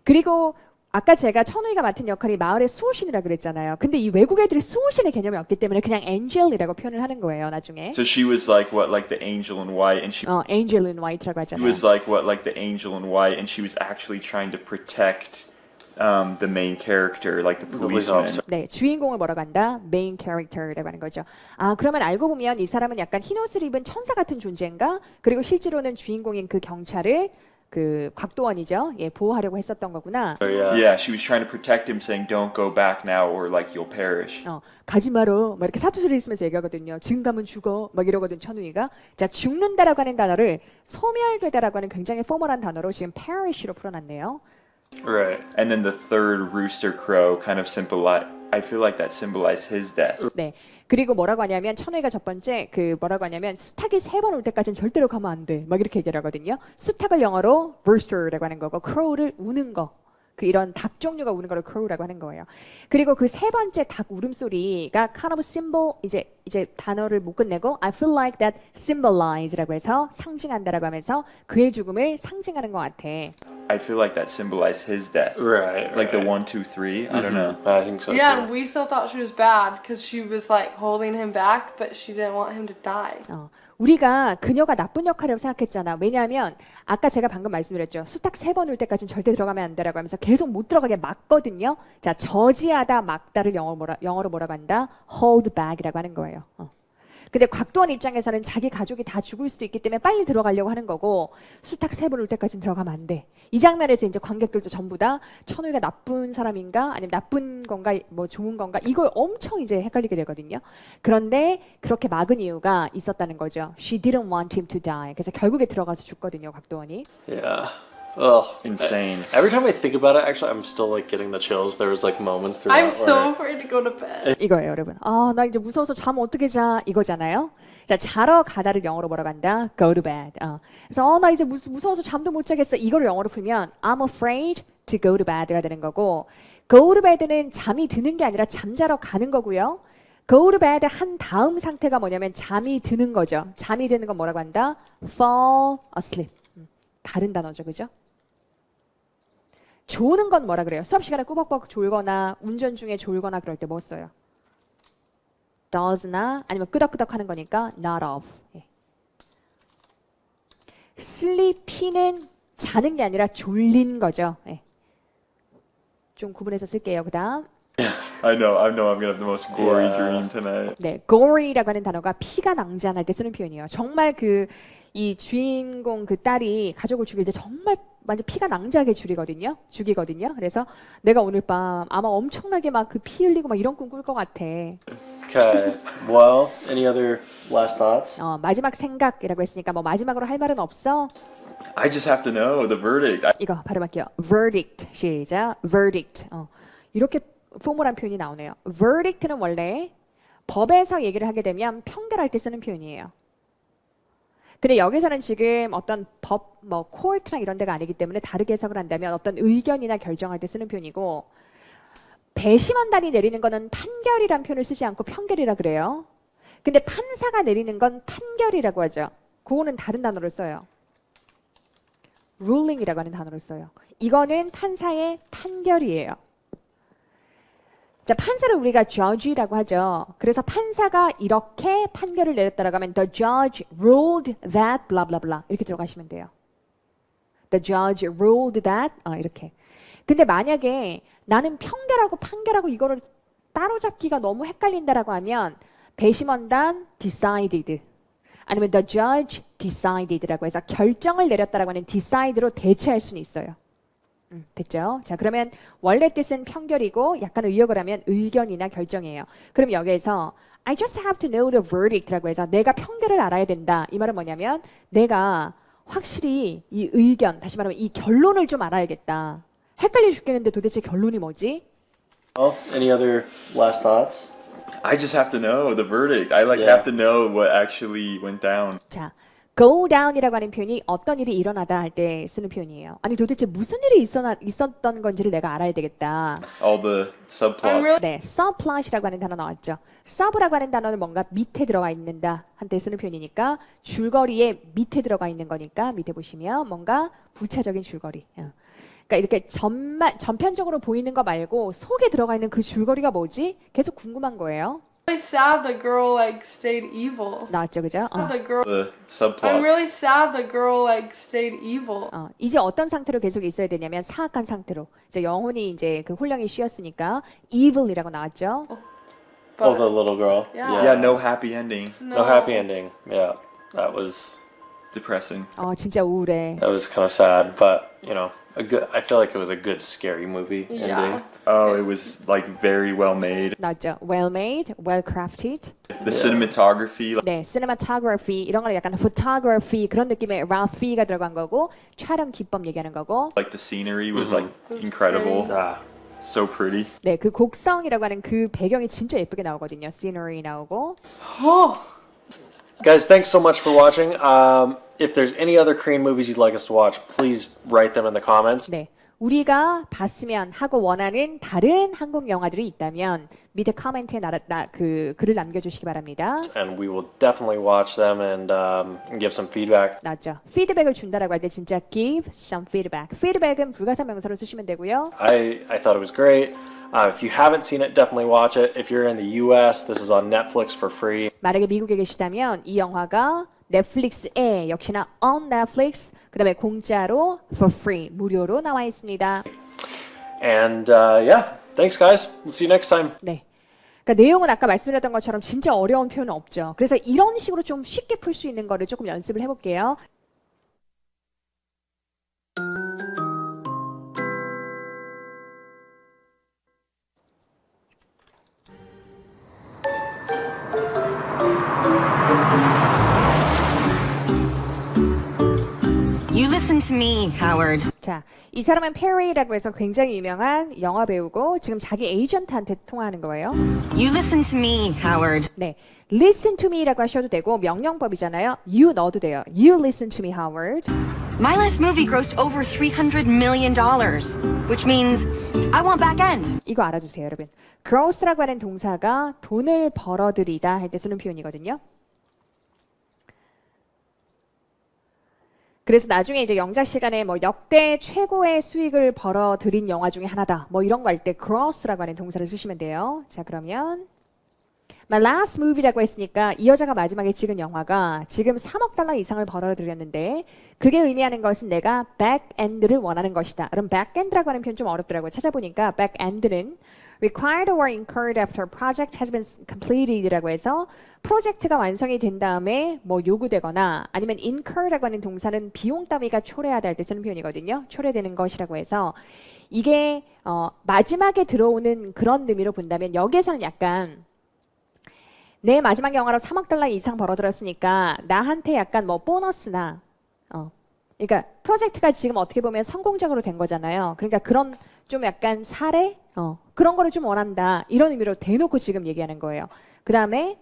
그리고 아까 제가 천우희가 맡은 역할이 마을의 수호신이라 그랬잖아요. 근데 이 외국 애들이 수호신의 개념이 없기 때문에 그냥 angel이라고 표현을 하는 거예요. 나중에. So she was like what, like the angel in white, and she angel in white라고 하잖아요. was like what, like the angel in white, and she was actually trying to protect the main character, like the police policeman. officer. 네, 주인공을 뭐라고 한다? 메인 캐릭터라고 하는 거죠. 아, 그러면 알고 보면 이 사람은 약간 흰 옷을 입은 천사 같은 존재인가? 그리고 실제로는 주인공인 그 경찰을 그 곽도원이죠. 예, 보호하려고 했었던 거구나. So, yeah. Yeah, she was trying to protect him, saying, "Don't go back now, or like you'll perish." 가지 마라. 막 이렇게 사투리를 쓰면서 얘기하거든요. 지금 가면 죽어. 막 이러거든 천우희가. 자, 죽는다라고 하는 단어를 소멸되다라고 하는 굉장히 포멀한 단어로 지금 perish로 풀어놨네요. Right. And then the third rooster crow kind of symbolize. I feel like that symbolized his death. 네. 그리고 뭐라고 하냐면 천우희가 첫 번째 그 뭐라고 하냐면 수탉이 3번 올 때까지는 절대로 가면 안 돼. 막 이렇게 얘기를 하거든요. 수탉을 영어로 rooster라고 하는 거고 crow를 우는 거. 그 이런 닭 종류가 우는 거를 crow라고 하는 거예요. 그리고 그 3번째 닭 울음소리가 kind of symbol 이제 단어를 못 끝내고 I feel like that symbolize라고 해서 상징한다라고 하면서 그의 죽음을 상징하는 것 같아. I feel like that symbolized his death. Right. Like the right. 1, 2, 3. I don't know. I think so Yeah, and too. we still thought she was bad because she was like holding him back, but she didn't want him to die. 우리가 그녀가 나쁜 역할이라고 생각했잖아. 왜냐하면 아까 제가 방금 말씀드렸죠. 수탉 3번 올 때까지는 절대 들어가면 안 되라고 하면서 계속 못 들어가게 막거든요. 자, 저지하다, 막다를 영어로 뭐라고 한다? hold back이라고 하는 거예요. 근데 곽도원 입장에서는 자기 가족이 다 죽을 수도 있기 때문에 빨리 들어가려고 하는 거고 수탉 3번 올 때까지는 들어가면 안 돼. 이 장면에서 이제 관객들도 전부 다 천우희가 나쁜 사람인가 아니면 나쁜 건가 뭐 좋은 건가 이걸 엄청 이제 헷갈리게 되거든요. 그런데 그렇게 막은 이유가 있었다는 거죠. She didn't want him to die. 그래서 결국에 들어가서 죽거든요, 곽도원이. Yeah. Ugh. Insane. Every time I think about it, actually, I'm still like getting the chills. There was like moments throughout. I'm so where- afraid to go to bed. 이거예요, 여러분. 아, 나 이제 무서워서 잠 어떻게 자 이거잖아요. 자, 자러 가다를 영어로 뭐라고 한다? Go to bed. 그래서 나 이제 무서워서 잠도 못 자겠어. 이거를 영어로 풀면 I'm afraid to go to bed가 되는 거고 go to bed는 잠이 드는 게 아니라 잠자러 가는 거고요. go to bed 한 다음 상태가 뭐냐면 잠이 드는 거죠. 잠이 드는 건 뭐라고 한다? fall asleep. 다른 단어죠, 그죠? 조는 건 뭐라 그래요? 수업 시간에 꾸벅꾸벅 졸거나 운전 중에 졸거나 그럴 때 뭐 써요? does나 아니면 끄덕끄덕 하는 거니까 not of. 예. sleepy는 자는 게 아니라 졸린 거죠. 예. 좀 구분해서 쓸게요. 그다음 I know I'm gonna have the most gory Yeah. dream tonight. 네, gory라고 하는 단어가 피가 낭자할 때 쓰는 표현이에요. 정말 이 주인공 그 딸이 가족을 죽일 때 정말 완전 피가 낭자하게 죽이거든요. 그래서 내가 오늘 밤 아마 엄청나게 막 그 피 흘리고 막 이런 꿈 꿀 것 같아. Okay. Well, any other last thoughts? 마지막 생각이라고 했으니까 뭐 마지막으로 할 말은 없어? I just have to know the verdict. 이거 발음할게요. verdict 시작. verdict. 이렇게 포멀한 표현이 나오네요. verdict는 원래 법에서 얘기를 하게 되면 평결할 때 쓰는 표현이에요. 근데 여기서는 지금 어떤 법, 뭐 court나 이런 데가 아니기 때문에 다르게 해석을 한다면 어떤 의견이나 결정할 때 쓰는 표현이고 배심원단이 내리는 거는 판결이란 표현을 쓰지 않고 평결이라 그래요. 근데 판사가 내리는 건 판결이라고 하죠. 그거는 다른 단어를 써요. ruling이라고 하는 단어를 써요. 이거는 판사의 판결이에요. 자, 판사를 우리가 judge라고 하죠. 그래서 판사가 이렇게 판결을 내렸다라고 하면 the judge ruled that blah blah blah 이렇게 들어가시면 돼요. The judge ruled that 이렇게. 근데 만약에 나는 평결하고 판결하고 이거를 따로잡기가 너무 헷갈린다라고 하면 배심원단 decided 아니면 the judge decided라고 해서 결정을 내렸다라고 하는 decide로 대체할 수는 있어요. 됐죠? 자, 그러면 원래 뜻은 평결이고 약간 의역을 하면 의견이나 결정이에요. 그럼 여기에서 I just have to know the verdict라고 해서 내가 평결을 알아야 된다. 이 말은 뭐냐면 내가 확실히 이 의견, 다시 말하면 이 결론을 좀 알아야겠다. 헷갈려 죽겠는데 도대체 결론이 뭐지? Well, any other last thoughts? I just have to know the verdict. I like Yeah. have to know what actually went down. 자, go down이라고 하는 표현이 어떤 일이 일어나다 할 때 쓰는 표현이에요. 아니 도대체 무슨 일이 있었던 건지를 내가 알아야 되겠다. All the subplots. really- 네, subplot이라고 하는 단어 나왔죠. sub라고 하는 단어는 뭔가 밑에 들어가 있는다 한때 쓰는 표현이니까 줄거리에 밑에 들어가 있는 거니까 밑에 보시면 뭔가 부차적인 줄거리. 그러니까 이렇게 전편적으로 보이는 거 말고 속에 들어가 있는 그 줄거리가 뭐지? 계속 궁금한 거예요. Really sad the girl like stayed evil. 나왔죠, 그죠? The girl. The I'm really subplots. sad the girl like stayed evil. 이제 어떤 상태로 계속 있어야 되냐면 사악한 상태로. 이제 영혼이 이제 그 혼령이 쉬었으니까 evil이라고 나왔죠. Oh, the little girl. Yeah. Yeah, no happy ending. No happy ending. Yeah, that was Depressing. 진짜 우울해. that was kind of sad, but you know, I feel like it was a good scary movie ending. Yeah. Oh, it was like very well made. 나왔죠. Well made, well crafted. The cinematography, like, 네, cinematography 이런 거는 약간 photography 그런 느낌의 raphy가 들어간 거고 촬영 기법 얘기하는 거고. the scenery was like incredible. Ah, So pretty. 네, 그 곡성이라고 하는 그 배경이 진짜 예쁘게 나오거든요. scenery 나오고. guys, thanks so much for watching. If there's any other Korean movies you'd like us to watch, please write them in the comments. 네, 우리가 봤으면 하고 원하는 다른 한국 영화들이 있다면 밑에 코멘트에 그 글을 남겨주시기 바랍니다. And we will definitely watch them and give some feedback. 나왔죠. 피드백을 준다라고 할 때 진짜 give some feedback. feedback은 불가사명사로 쓰시면 되고요. I thought it was great. If you haven't seen it, definitely watch it. If you're in the U.S., this is on Netflix for free. 만약에 미국에 계시다면 이 영화가 넷플릭스에 역시나 on Netflix 그다음에 공짜로 for free 무료로 나와 있습니다. And yeah, thanks, guys. We'll see you next time. 네. 그러니까 내용은 아까 말씀드렸던 것처럼 진짜 어려운 표현은 없죠. 그래서 이런 식으로 좀 쉽게 풀 수 있는 거를 조금 연습을 해볼게요. You listen to me, Howard. 자, 이 사람은 페리라고 해서 굉장히 유명한 영화 배우고 지금 자기 에이전트한테 통화하는 거예요. You listen to me, Howard. 네, listen to me라고 하셔도 되고 명령법이잖아요. You 넣어도 돼요. You listen to me, Howard. My last movie grossed over $300 million, which means I want back end. 이거 알아두세요, 여러분. gross라고 하는 동사가 돈을 벌어들이다 할 때 쓰는 표현이거든요. 그래서 나중에 이제 영작 시간에 뭐 역대 최고의 수익을 벌어들인 영화 중에 하나다. 뭐 이런 거 할 때 gross라고 하는 동사를 쓰시면 돼요. 자, 그러면 My last movie라고 했으니까 이 여자가 마지막에 찍은 영화가 지금 3억 달러 이상을 벌어들였는데 그게 의미하는 것은 내가 backend를 원하는 것이다. 그럼 backend라고 하는 표현 좀 어렵더라고요. 찾아보니까 backend는 required or incurred after project has been completed라고 해서 프로젝트가 완성이 된 다음에 뭐 요구되거나 아니면 incur라고 하는 동사는 비용 따위가 초래하다 할 때 쓰는 표현이거든요. 초래되는 것이라고 해서 이게 마지막에 들어오는 그런 의미로 본다면 여기에서는 약간 내 마지막 영화로 3억 달러 이상 벌어들였으니까 나한테 약간 뭐 보너스나 그러니까 프로젝트가 지금 어떻게 보면 성공적으로 된 거잖아요. 그러니까 그런 좀 약간 사례 그런 거를 좀 원한다 이런 의미로 대놓고 지금 얘기하는 거예요. 그 다음에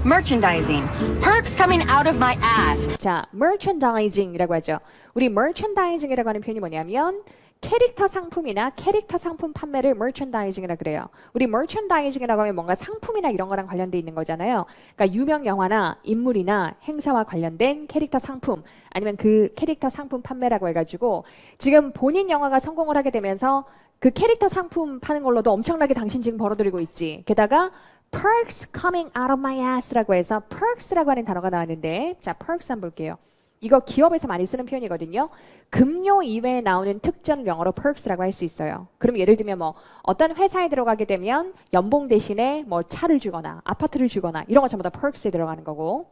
Merchandising. Perks coming out of my ass. 자 merchandising이라고 하죠. 우리 merchandising이라고 하는 표현이 뭐냐면 캐릭터 상품이나 캐릭터 상품 판매를 merchandising이라 그래요. 우리 merchandising이라고 하면 뭔가 상품이나 이런 거랑 관련돼 있는 거잖아요. 그러니까 유명 영화나 인물이나 행사와 관련된 캐릭터 상품 아니면 그 캐릭터 상품 판매라고 해가지고 지금 본인 영화가 성공을 하게 되면서 그 캐릭터 상품 파는 걸로도 엄청나게 당신 지금 벌어들이고 있지. 게다가 perks coming out of my ass라고 해서 perks라고 하는 단어가 나왔는데 자 perks 한번 볼게요. 이거 기업에서 많이 쓰는 표현이거든요. 급료 이외에 나오는 특전을 영어로 perks라고 할 수 있어요. 그럼 예를 들면 뭐 어떤 회사에 들어가게 되면 연봉 대신에 뭐 차를 주거나 아파트를 주거나 이런 거 전부 다 perks에 들어가는 거고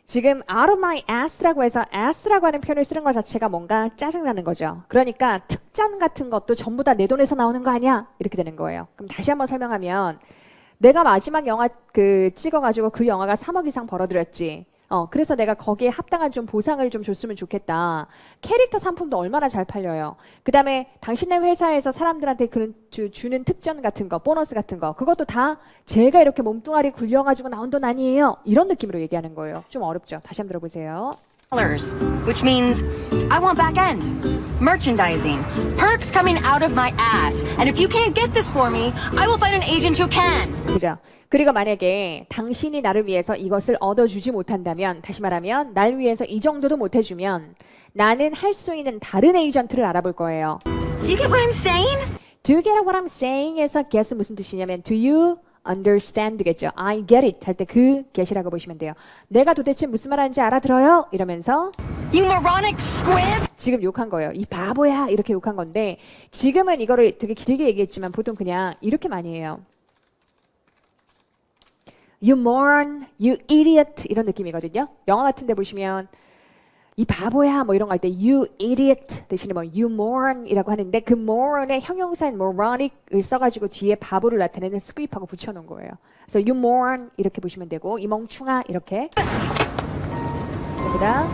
지금 out of my ass라고 해서 ass라고 하는 표현을 쓰는 것 자체가 뭔가 짜증나는 거죠. 그러니까 특전 같은 것도 전부 다 내 돈에서 나오는 거 아니야? 이렇게 되는 거예요. 그럼 다시 한번 설명하면 내가 마지막 영화 찍어가지고 그 영화가 3억 이상 벌어들였지. 그래서 내가 거기에 합당한 좀 보상을 좀 줬으면 좋겠다. 캐릭터 상품도 얼마나 잘 팔려요. 그 다음에 당신네 회사에서 사람들한테 주는 특전 같은 거, 보너스 같은 거, 그것도 다 제가 이렇게 몸뚱아리 굴려가지고 나온 돈 아니에요. 이런 느낌으로 얘기하는 거예요. 좀 어렵죠? 다시 한번 들어보세요. Which means I want back end. Merchandising. Perks coming out of my ass. And if you can't get this for me, I will find an agent who can. 그죠? 그리고 만약에 당신이 나를 위해서 이것을 얻어주지 못한다면 다시 말하면 날 위해서 이 정도도 못해주면 나는 할 수 있는 다른 에이전트를 알아볼 거예요. Do you get what I'm saying? Do you get what I'm saying에서 get은 무슨 뜻이냐면 Do you understand겠죠. I get it 할 때 그 get이라고 보시면 돼요. 내가 도대체 무슨 말 하는지 알아들어요? 이러면서 You moronic squib! 지금 욕한 거예요. 이 바보야 이렇게 욕한 건데 지금은 이거를 되게 길게 얘기했지만 보통 그냥 이렇게 많이 해요. You moron, you idiot 이런 느낌이거든요. 영화 같은 데 보시면 이 바보야 뭐 이런 거 할 때 you idiot 대신에 뭐 you moron이라고 하는데 그 moron의 형용사인 moronic을 써가지고 뒤에 바보를 나타내는 squib하고 붙여놓은 거예요. 그래서 you moron 이렇게 보시면 되고 이 멍충아 이렇게. 자, 그다음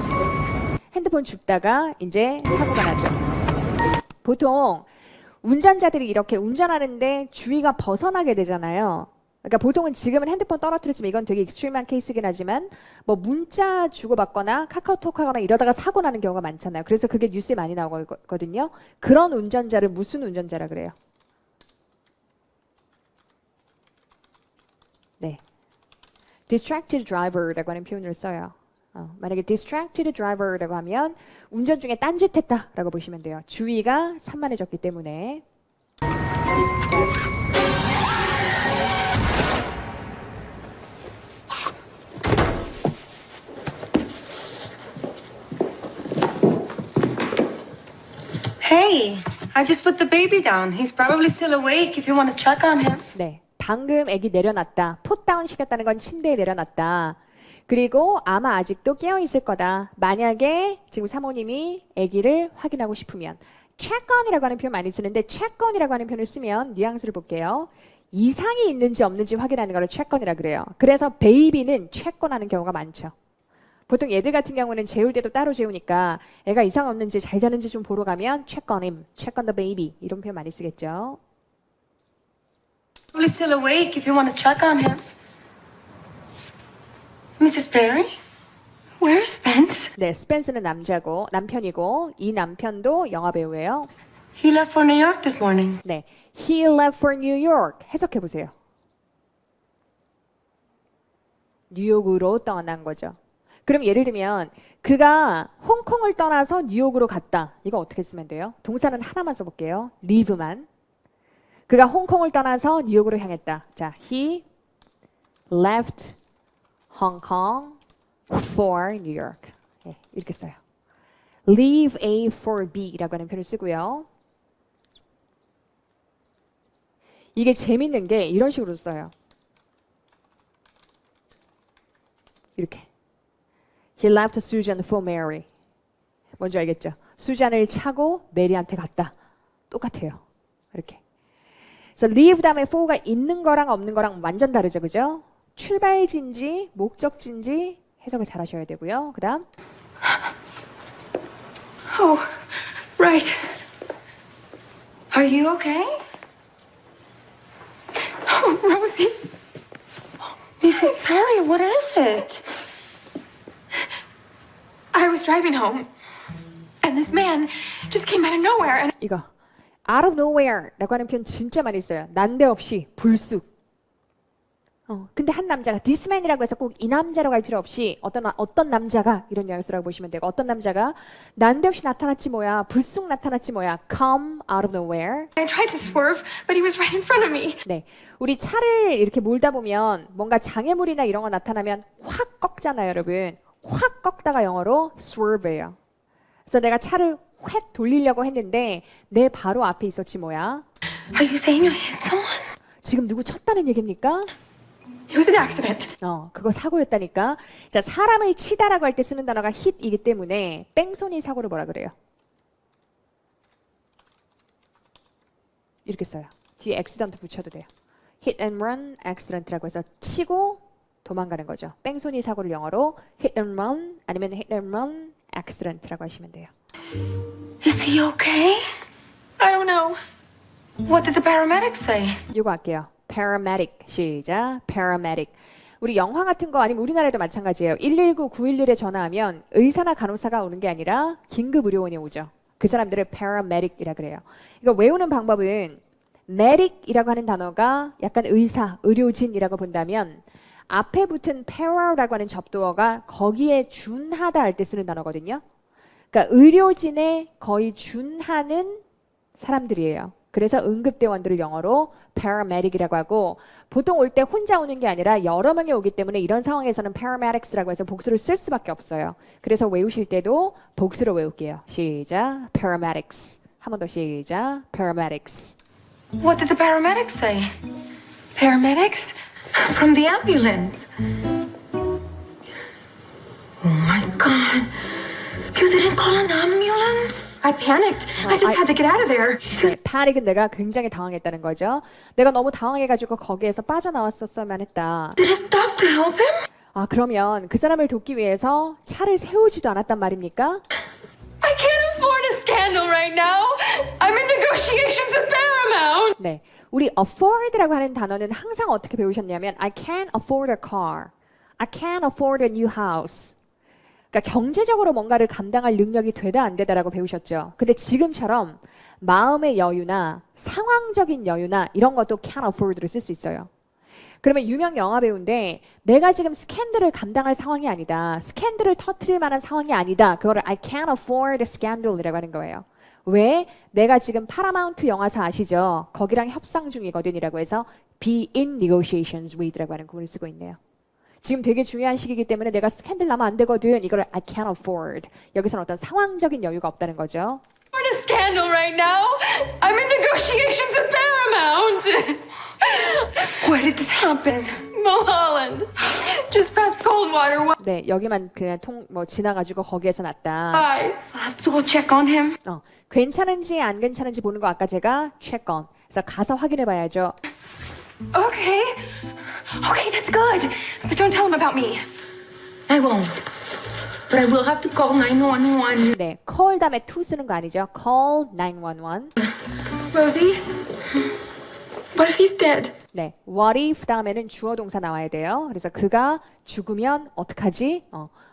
핸드폰 줍다가 이제 사고가 나죠. 보통 운전자들이 이렇게 운전하는데 주의가 벗어나게 되잖아요. 그러니까 보통은 지금은 핸드폰 떨어뜨렸지만 이건 되게 익스트림한 케이스긴 하지만 뭐 문자 주고받거나 카카오톡 하거나 이러다가 사고 나는 경우가 많잖아요. 그래서 그게 뉴스에 많이 나오거든요. 그런 운전자를 무슨 운전자라 그래요? 네, distracted driver라고 하는 표현을 써요. 만약에 distracted driver라고 하면 운전 중에 딴짓했다라고 보시면 돼요. 주의가 산만해졌기 때문에. Hey, I just put the baby down. He's probably still awake if you want to check on him. 네, 방금 아기 내려놨다. 풋다운 시켰다는 건 침대에 내려놨다. 그리고 아마 아직도 깨어 있을 거다. 만약에 지금 사모님이 아기를 확인하고 싶으면 check on이라고 하는 표현 많이 쓰는데 check on이라고 하는 표현을 쓰면 뉘앙스를 볼게요. 이상이 있는지 없는지 확인하는 걸 check on이라 그래요. 그래서 베이비는 check on 하는 경우가 많죠. 보통 얘들 같은 경우는 재울 때도 따로 재우니까 애가 이상 없는지 잘 자는지 좀 보러 가면 check on him, check on the baby 이런 표현 많이 쓰겠죠. Probably still awake if you want to check on him. Mrs. Perry? Where's Spence? 네, 스펜스는 남편이고 이 남편도 영화 배우예요. He left for New York this morning. 네, he left for New York. 해석해 보세요. 뉴욕으로 떠난 거죠. 그럼 예를 들면 그가 홍콩을 떠나서 뉴욕으로 갔다. 이거 어떻게 쓰면 돼요? 동사는 하나만 써볼게요. leave만. 그가 홍콩을 떠나서 뉴욕으로 향했다. 자, he left Hong Kong for New York. 네, 이렇게 써요. leave A for B라고 하는 표현을 쓰고요. 이게 재밌는 게 이런 식으로 써요. 이렇게. He left Susan for Mary. 뭔지 알겠죠? 수잔을 차고 메리한테 갔다. 똑같아요. 이렇게. 그래서 leave 다음에 for가 있는 거랑 없는 거랑 완전 다르죠. 그죠? 출발지인지 목적지인지 해석을 잘 하셔야 되고요. 그 다음. Oh, right. Are you okay? Oh, Rosie. Mrs. Perry, what is it? I was driving home, and and this man just came out of nowhere and 이거 out of nowhere라고 하는 표현 진짜 많이 써요. 난데없이 불쑥. 근데 한 남자가 this man이라고 해서 꼭 이 남자라고 할 필요 없이 어떤 남자가 이런 뉘앙스라고 보시면 되고 어떤 남자가 난데없이 나타났지 뭐야 불쑥 나타났지 뭐야 come out of nowhere. I tried to swerve, but he was right in front of me. 네, 우리 차를 이렇게 몰다 보면 뭔가 장애물이나 이런 거 나타나면 확 꺾잖아요, 여러분. 확 꺾다가 영어로 swerve예요. 그래서 내가 차를 확 돌리려고 했는데 내 바로 앞에 있었지 뭐야. Are you saying you hit someone? 지금 누구 쳤다는 얘기입니까? It was an accident. 그거 사고였다니까. 자, 사람을 치다라고 할 때 쓰는 단어가 hit이기 때문에 뺑소니 사고를 뭐라 그래요? 이렇게 써요. 뒤에 accident 붙여도 돼요. hit and run accident라고 해서 치고 도망가는 거죠. 뺑소니 사고를 영어로 hit and run 아니면 hit and run accident라고 하시면 돼요. Is he okay? I don't know. What did the paramedics say? 이거 할게요. paramedic 시작. paramedic. 우리 영화 같은 거 아니면 우리나라에도 마찬가지예요. 119, 911에 전화하면 의사나 간호사가 오는 게 아니라 긴급 의료원이 오죠. 그 사람들을 paramedic이라 그래요. 이거 외우는 방법은 medic이라고 하는 단어가 약간 의사, 의료진이라고 본다면 앞에 붙은 para라고 하는 접두어가 거기에 준하다 할 때 쓰는 단어거든요. 그러니까 의료진에 거의 준하는 사람들이에요. 그래서 응급대원들을 영어로 paramedic이라고 하고 보통 올 때 혼자 오는 게 아니라 여러 명이 오기 때문에 이런 상황에서는 paramedics라고 해서 복수를 쓸 수밖에 없어요. 그래서 외우실 때도 복수로 외울게요. 시작. paramedics. 한 번 더 시작. paramedics. What did the paramedics say? Paramedics? From the ambulance. Oh my God. You didn't call an ambulance? I panicked. I just had to get out of there. 네, panic은 내가 굉장히 당황했다는 거죠. 내가 너무 당황해가지고 거기에서 빠져나왔었어야만 했다. Did it stop to help him? 아, 그러면 그 사람을 돕기 위해서 차를 세우지도 않았단 말입니까? I can't afford a scandal right now. I'm in negotiations with Paramount. 네, 우리 afford라고 하는 단어는 항상 어떻게 배우셨냐면 I can't afford a car. I can't afford a new house. 그러니까 경제적으로 뭔가를 감당할 능력이 되다 안 되다라고 배우셨죠. 근데 지금처럼 마음의 여유나 상황적인 여유나 이런 것도 can't afford를 쓸 수 있어요. 그러면 유명 영화 배우인데 내가 지금 스캔들을 감당할 상황이 아니다. 스캔들을 터뜨릴 만한 상황이 아니다. 그거를 I can't afford a scandal이라고 하는 거예요. 왜? 내가 지금 파라마운트 영화사 아시죠? 거기랑 협상 중이거든이라고 해서 be in negotiations with라고 하는 구문을 쓰고 있네요. 지금 되게 중요한 시기이기 때문에 내가 스캔들 나면 안 되거든. 이거를 I can't afford. 여기서는 어떤 상황적인 여유가 없다는 거죠. Afford a scandal right now. I'm in negotiations with Paramount. Where did this happen? Mulholland. Just past Coldwater. 네, 여기만 그냥 지나가지고 거기에서 났다. Why? I'll have to go check on him. 괜찮은지 안 괜찮은지 보는 거 아까 제가 check on. 그래서 가서 확인해 봐야죠. Okay. Okay, that's good. But don't tell him about me. I won't. But I will have to call 911. 네, call 다음에 to 쓰는 거 아니죠? call 911. Rosie? What if he's dead? 네, what if 다음에는 주어 동사 나와야 돼요. 그래서 그가 죽으면 어떡하지?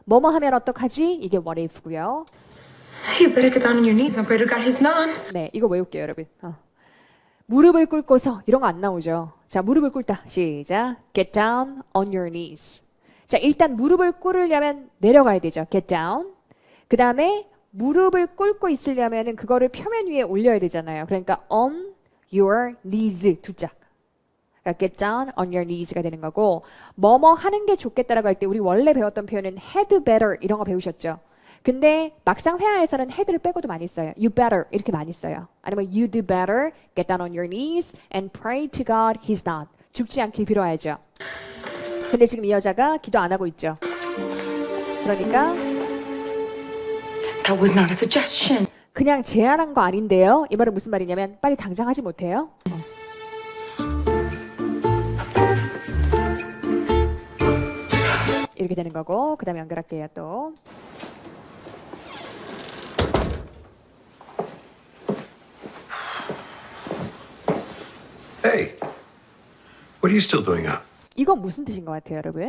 뭐뭐 하면 어떡하지? 이게 what if고요. You better get down on your knees and pray to God he's not. 네, 이거 외울게요, 여러분. 무릎을 꿇고서 이런 거 안 나오죠. 자, 무릎을 꿇다. 시작. Get down on your knees. 자, 일단 무릎을 꿇으려면 내려가야 되죠. Get down. 그 다음에 무릎을 꿇고 있으려면은 그거를 표면 위에 올려야 되잖아요. 그러니까 on your knees 두 짝. 그러니까 get down on your knees가 되는 거고 뭐뭐 하는 게 좋겠다라고 할 때 우리 원래 배웠던 표현은 had better 이런 거 배우셨죠. 근데 막상 회화에서는 had를 빼고도 많이 써요. You better 이렇게 많이 써요. 아니면 you do better, get down on your knees and pray to God he's not. 죽지 않길 빌어야죠. 근데 지금 이 여자가 기도 안 하고 있죠. 그러니까 That was not a suggestion. 그냥 제안한 거 아닌데요. 이 말은 무슨 말이냐면 빨리 당장 하지 못해요. 이렇게 되는 거고 그 다음에 연결할게요 또. Hey, what are you still doing up? 이거 무슨 뜻인 것 같아요, 여러분?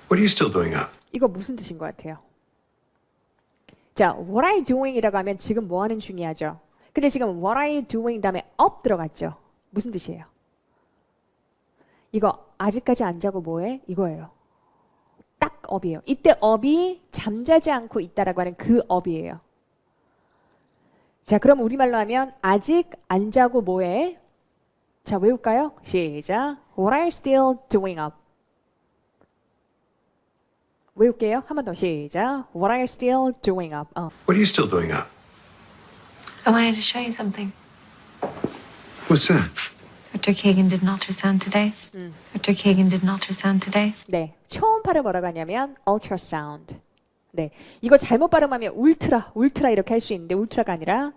What are you still doing up? 이거 무슨 뜻인 것 같아요? 자, what are you doing이라고 하면 지금 뭐 하는 중이야죠. 근데 지금 what are you doing 다음에 up 들어갔죠. 무슨 뜻이에요? 이거 아직까지 안 자고 뭐해? 이거예요. 딱 up이에요. 이때 up이 잠자지 않고 있다라고 하는 그 up이에요. 자, 그럼 우리말로 하면 아직 안 자고 뭐해? 자, 외울까요? 시작. What are you still doing up? 외울게요. 한 번 더 시작. What are you still doing up? What are you still doing up? I wanted to show you something. What's that? Dr. Kagan did an ultrasound today. Dr. Kagan did an ultrasound today. 네, 초음파를 뭐라고 하냐면 ultrasound. 네, 이거 잘못 발음하면 울트라 이렇게 할 수 있는데 울트라가 아니라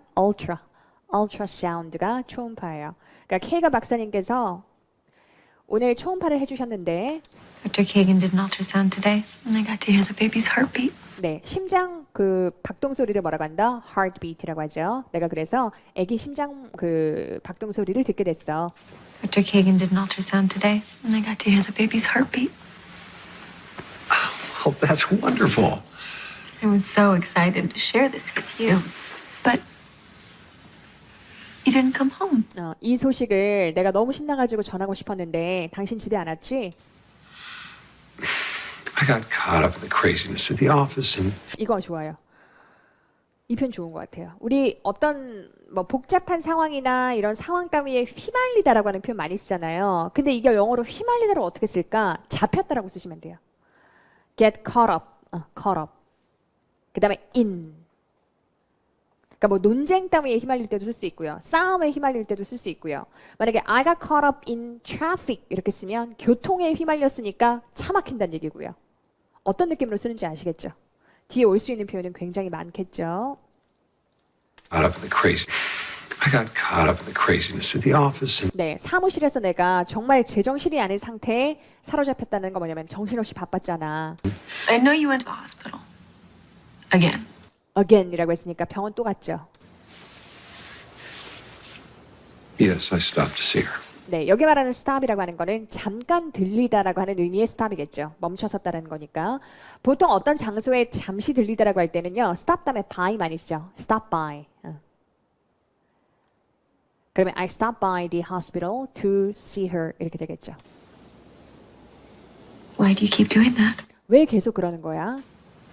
ultrasound가 초음파예요. 그러니까 K가 박사님께서 오늘 초음파를 해주셨는데, Dr. Kagan did an ultrasound today, and I got to hear the baby's heartbeat. 네, 심장 그 박동 소리를 뭐라고 한다? heartbeat이라고 하죠. 내가 그래서 아기 심장 그 박동 소리를 듣게 됐어. Dr. Kagan did an ultrasound today, and I got to hear the baby's heartbeat. Oh, that's wonderful. I was so excited to share this with you, but you didn't come home. 이 소식을 내가 너무 신나가지고 전하고 싶었는데 당신 집에 안 왔지? I got caught up in the craziness of the office and 이거 좋아요. 이 편 좋은 것 같아요. 우리 어떤 뭐 복잡한 상황이나 이런 상황 따위에 휘말리다라고 하는 표현 많이 쓰잖아요. 근데 이게 영어로 휘말리다를 어떻게 쓸까? 잡혔다라고 쓰시면 돼요. Get caught up, caught up. 그 다음에 in. 그러니까 뭐 논쟁 따위에 휘말릴 때도 쓸 수 있고요. 싸움에 휘말릴 때도 쓸 수 있고요. 만약에 I got caught up in traffic 이렇게 쓰면 교통에 휘말렸으니까 차 막힌다는 얘기고요. 어떤 느낌으로 쓰는지 아시겠죠? 뒤에 올 수 있는 표현은 굉장히 많겠죠. caught up in the crazy. I got caught up in the craziness of the office and 네, 사무실에서 내가 정말 제정신이 아닌 상태에 사로잡혔다는 거 뭐냐면 정신없이 바빴잖아. I know you went to the hospital. Again. Again이라고 했으니까 병원 또 갔죠. yes, I stopped to see her. 네, 여기 말하는 stop이라고 하는 거는 잠깐 들리다라고 하는 의미의 stop이겠죠. 멈춰섰다는 거니까. 보통 어떤 장소에 잠시 들리다라고 할 때는요. stop 다음에 by 많이 쓰죠. stop by. 그러면 I stopped by the hospital to see her 이렇게 되겠죠. Why do you keep doing that? 왜 계속 그러는 거야?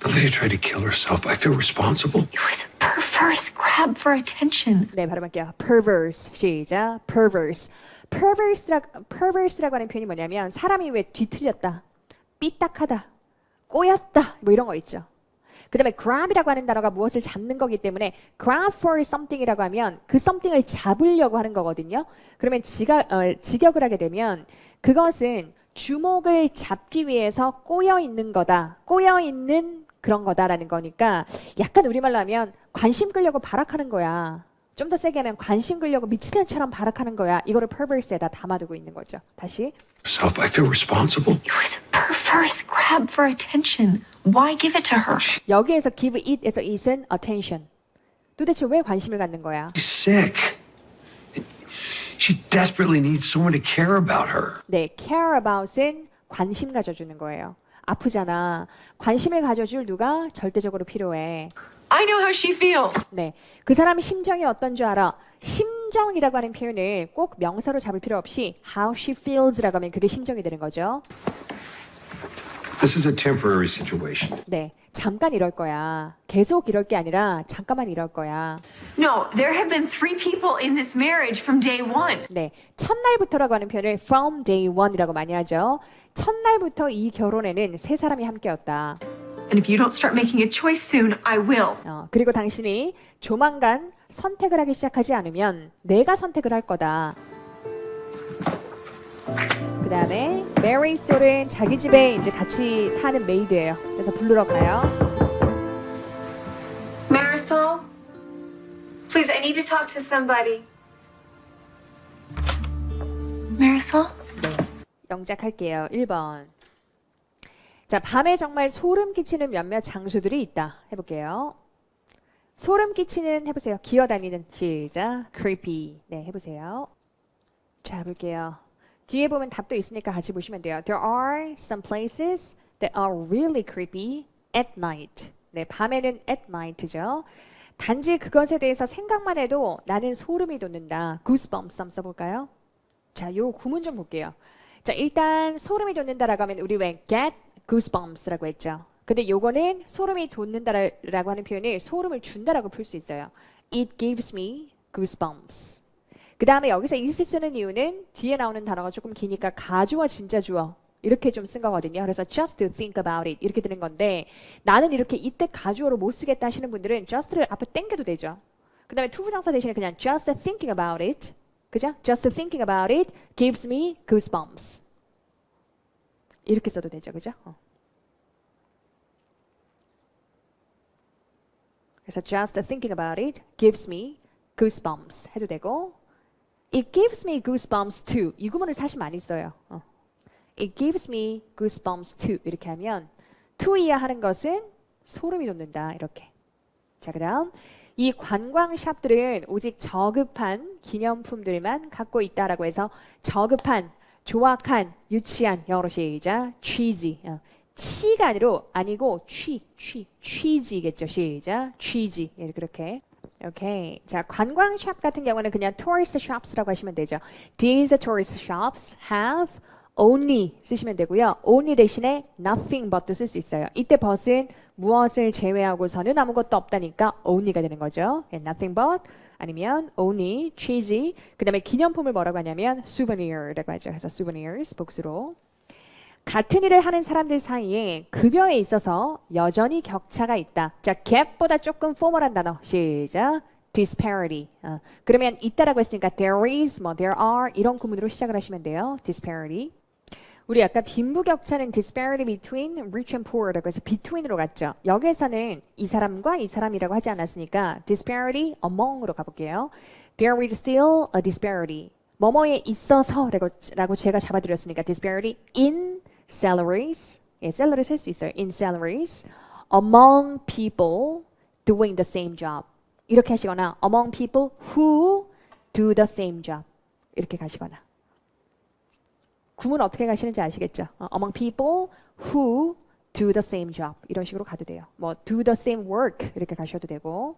Olivia tried to kill herself. I feel responsible. It was a perverse grab for attention. 네, 발음할게요. perverse. 시작. perverse. perverse라고 하는 표현이 뭐냐면 사람이 왜 뒤틀렸다, 삐딱하다, 꼬였다 뭐 이런 거 있죠. 그 다음에 grab이라고 하는 단어가 무엇을 잡는 거기 때문에 grab for something이라고 하면 그 something을 잡으려고 하는 거거든요. 그러면 직역을 하게 되면 그것은 주목을 잡기 위해서 꼬여 있는 거다, 꼬여 있는 그런 거다라는 거니까 약간 우리말로 하면 관심 끌려고 발악하는 거야. 좀 더 세게 하면 관심 끌려고 미친년처럼 발악하는 거야. 이거를 perverse에다 담아두고 있는 거죠. 다시. Self, I feel responsible. It was a perverse grab for attention. Why give it to her? 여기에서 give it에서 it은 attention. 도대체 왜 관심을 갖는 거야? She's sick. She desperately needs someone to care about her. 네, care about은 관심 가져주는 거예요. 아프잖아. 관심을 가져줄 누가 절대적으로 필요해. I know how she feels. 네, 그 사람 심정이 어떤 줄 알아? 심정이라고 하는 표현을 꼭 명사로 잡을 필요 없이 how she feels라고 하면 그게 심정이 되는 거죠. This is a temporary situation. 네, 잠깐 이럴 거야. 계속 이럴 게 아니라 잠깐만 이럴 거야. No, there have been 3 people in this marriage from day 1. 네, 첫날부터라고 하는 표현을 from day one이라고 많이 하죠. 첫날부터 이 결혼에는 3사람이 함께였다. And if you don't start making a choice soon, I will. 그리고 당신이 조만간 선택을 하기 시작하지 않으면 내가 선택을 할 거다. 그 다음에 Mary Soul은 자기 집에 이제 같이 사는 메이드예요. 그래서 부르러 가요. Marisol, please, I need to talk to somebody. Marisol? 영작할게요. 1번. 자, 밤에 정말 소름 끼치는 몇몇 장소들이 있다. 해볼게요. 소름 끼치는 해보세요. 기어다니는 시작. creepy. 네, 해보세요. 자, 볼게요. 뒤에 보면 답도 있으니까 같이 보시면 돼요. There are some places that are really creepy at night. 네, 밤에는 at night죠. 단지 그것에 대해서 생각만 해도 나는 소름이 돋는다. goosebumps 한번 써볼까요? 자, 요 구문 좀 볼게요. 자, 일단 소름이 돋는다라고 하면 우리 왜 get goosebumps라고 했죠. 근데 요거는 소름이 돋는다라고 하는 표현을 소름을 준다라고 풀 수 있어요. It gives me goosebumps. 그 다음에 여기서 it을 쓰는 이유는 뒤에 나오는 단어가 조금 기니까 가주어 진짜 주어 이렇게 좀 쓴 거거든요. 그래서 just to think about it 이렇게 되는 건데 나는 이렇게 이때 가주어로 못 쓰겠다 하시는 분들은 just를 앞에 땡겨도 되죠. 그 다음에 투부정사 대신에 그냥 just thinking about it 그죠? Just thinking about it gives me goosebumps. 이렇게 써도 되죠. 그죠? 그래서 just thinking about it gives me goosebumps 해도 되고 It gives me goosebumps too. 이 구문을 사실 많이 써요. It gives me goosebumps too. 이렇게 하면 to이야 하는 것은 소름이 돋는다. 이렇게. 자, 그 다음 이 관광샵들은 오직 저급한 기념품들만 갖고 있다라고 해서 저급한, 조악한, 유치한 영어로 시작. cheesy. 치가 아니고 cheesy겠죠. 시작. cheesy. 그렇게. 오케이. 자, 관광샵 같은 경우는 그냥 tourist shops라고 하시면 되죠. These tourist shops have only 쓰시면 되고요. only 대신에 nothing but도 쓸 수 있어요. 이때 but은 무엇을 제외하고서는 아무것도 없다니까 only가 되는 거죠. nothing but 아니면 only, cheesy. 그 다음에 기념품을 뭐라고 하냐면 souvenir라고 하죠. 그래서 souvenirs 복수로. 같은 일을 하는 사람들 사이에 급여에 있어서 여전히 격차가 있다. 자, gap보다 조금 포멀한 단어. 시작. disparity. 그러면 있다라고 했으니까 there is, there are 이런 구문으로 시작을 하시면 돼요. disparity. 우리 아까 빈부격차는 disparity between rich and poor라고 해서 between으로 갔죠. 여기에서는 이 사람과 이 사람이라고 하지 않았으니까 disparity among으로 가볼게요. There is still a disparity. 뭐뭐에 있어서라고 제가 잡아드렸으니까 disparity in salaries. 예, 셀러리 쓸 수 있어요. in salaries among people doing the same job. 이렇게 하시거나 among people who do the same job. 이렇게 가시거나. 구문 어떻게 가시는지 아시겠죠? among people who do the same job. 이런 식으로 가도 돼요. do the same work 이렇게 가셔도 되고.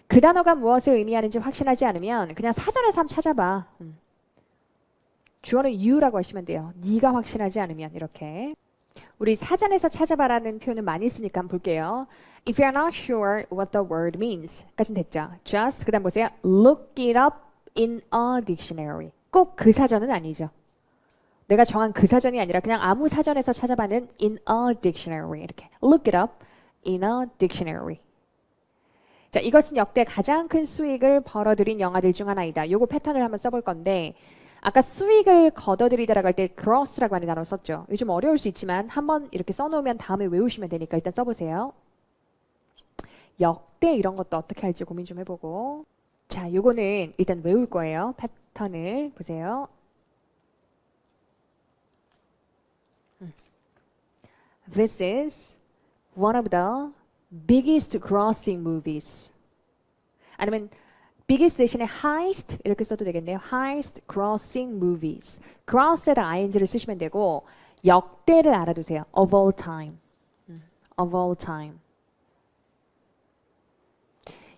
그 단어가 무엇을 의미하는지 확신하지 않으면 그냥 사전에서 한번 찾아봐. 주어는 you라고 하시면 돼요. 네가 확신하지 않으면 이렇게. 우리 사전에서 찾아봐라는 표현은 많이 쓰니까 한번 볼게요. If you're not sure what the word means 까지는 됐죠. Just 그 다음 보세요. Look it up in a dictionary. 꼭 그 사전은 아니죠. 내가 정한 그 사전이 아니라 그냥 아무 사전에서 찾아봐는 in a dictionary 이렇게. Look it up in a dictionary. 자, 이것은 역대 가장 큰 수익을 벌어들인 영화들 중 하나이다. 요거 패턴을 한번 써볼 건데 아까 수익을 거둬들이다라고 할 때 gross라고 하는 단어 썼죠. 요즘 어려울 수 있지만 한번 이렇게 써놓으면 다음에 외우시면 되니까 일단 써보세요. 역대 이런 것도 어떻게 할지 고민 좀 해보고. 자, 요거는 일단 외울 거예요. 패턴을 보세요. This is one of the biggest grossing movies. 아니면 biggest 대신에 highest 이렇게 써도 되겠네요. highest grossing movies. gross에다 ing를 쓰시면 되고 역대를 알아두세요. of all time. of all time.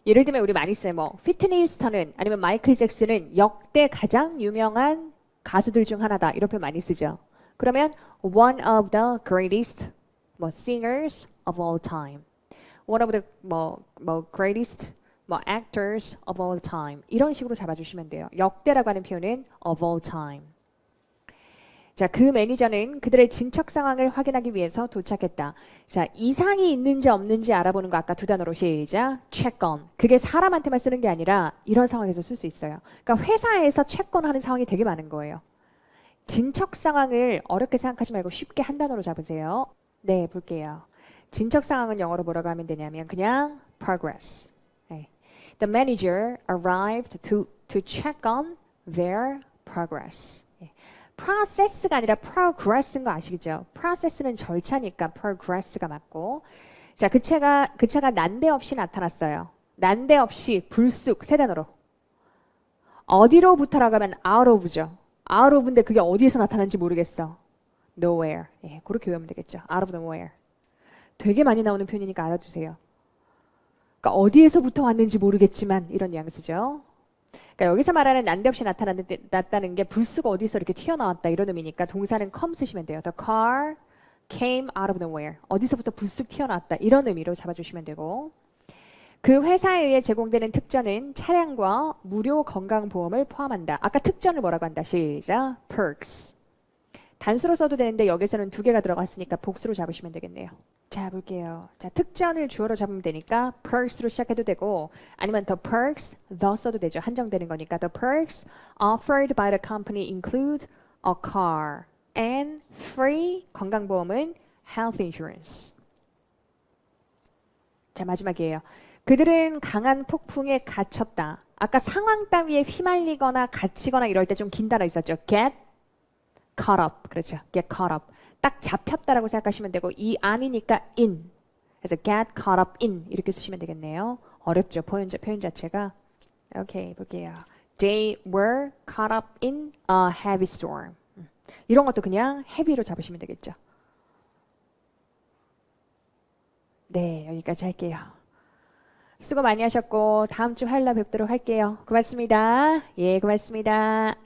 예를 들면 우리 많이 써요. 휘트니 휴스턴은 아니면 마이클 잭슨은 역대 가장 유명한 가수들 중 하나다. 이런 표현 많이 쓰죠. 그러면 one of the greatest singers of all time. one of the greatest actors of all time. 이런 식으로 잡아주시면 돼요. 역대라고 하는 표현은 of all time. 자, 그 매니저는 그들의 진척 상황을 확인하기 위해서 도착했다. 자, 이상이 있는지 없는지 알아보는 거 아까 두 단어로 시작. check on. 그게 사람한테만 쓰는 게 아니라 이런 상황에서 쓸 수 있어요. 그러니까 회사에서 check on 하는 상황이 되게 많은 거예요. 진척 상황을 어렵게 생각하지 말고 쉽게 한 단어로 잡으세요. 네, 볼게요. 진척 상황은 영어로 뭐라고 하면 되냐면 그냥 progress. 네. The manager arrived to check on their progress. 네. process가 아니라 progress인 거 아시겠죠? process는 절차니까 progress가 맞고. 자, 그 차가 난데없이 나타났어요. 난데없이 불쑥 세 단어로. 어디로부터라고 하면 out of죠. out of인데 그게 어디에서 나타난지 모르겠어. nowhere. 예, 그렇게 외우면 되겠죠. out of nowhere. 되게 많이 나오는 표현이니까 알아두세요. 그러니까 어디에서부터 왔는지 모르겠지만 이런 뉘앙스죠. 그러니까 여기서 말하는 난데없이 나타났다는 게 불쑥 어디서 이렇게 튀어나왔다 이런 의미니까 동사는 come 쓰시면 돼요. The car came out of nowhere. 어디서부터 불쑥 튀어나왔다 이런 의미로 잡아주시면 되고 그 회사에 의해 제공되는 특전은 차량과 무료 건강보험을 포함한다. 아까 특전을 뭐라고 한다? 시작. perks. 단수로 써도 되는데 여기서는 두 개가 들어갔으니까 복수로 잡으시면 되겠네요. 자, 볼게요. 자, 특전을 주어로 잡으면 되니까 perks로 시작해도 되고 아니면 the perks, the 써도 되죠. 한정되는 거니까 the perks offered by the company include a car and free 건강보험은 health insurance. 자, 마지막이에요. 그들은 강한 폭풍에 갇혔다. 아까 상황 따위에 휘말리거나 갇히거나 이럴 때 좀 긴 단어 있었죠. get caught up. 그렇죠. get caught up. 딱 잡혔다라고 생각하시면 되고 이 안이니까 in. 그래서 get caught up in 이렇게 쓰시면 되겠네요. 어렵죠. 표현 자체가. 오케이, 볼게요. They were caught up in a heavy storm. 이런 것도 그냥 heavy로 잡으시면 되겠죠. 네, 여기까지 할게요. 수고 많이 하셨고 다음 주 화요일 날 뵙도록 할게요. 고맙습니다. 예, 고맙습니다.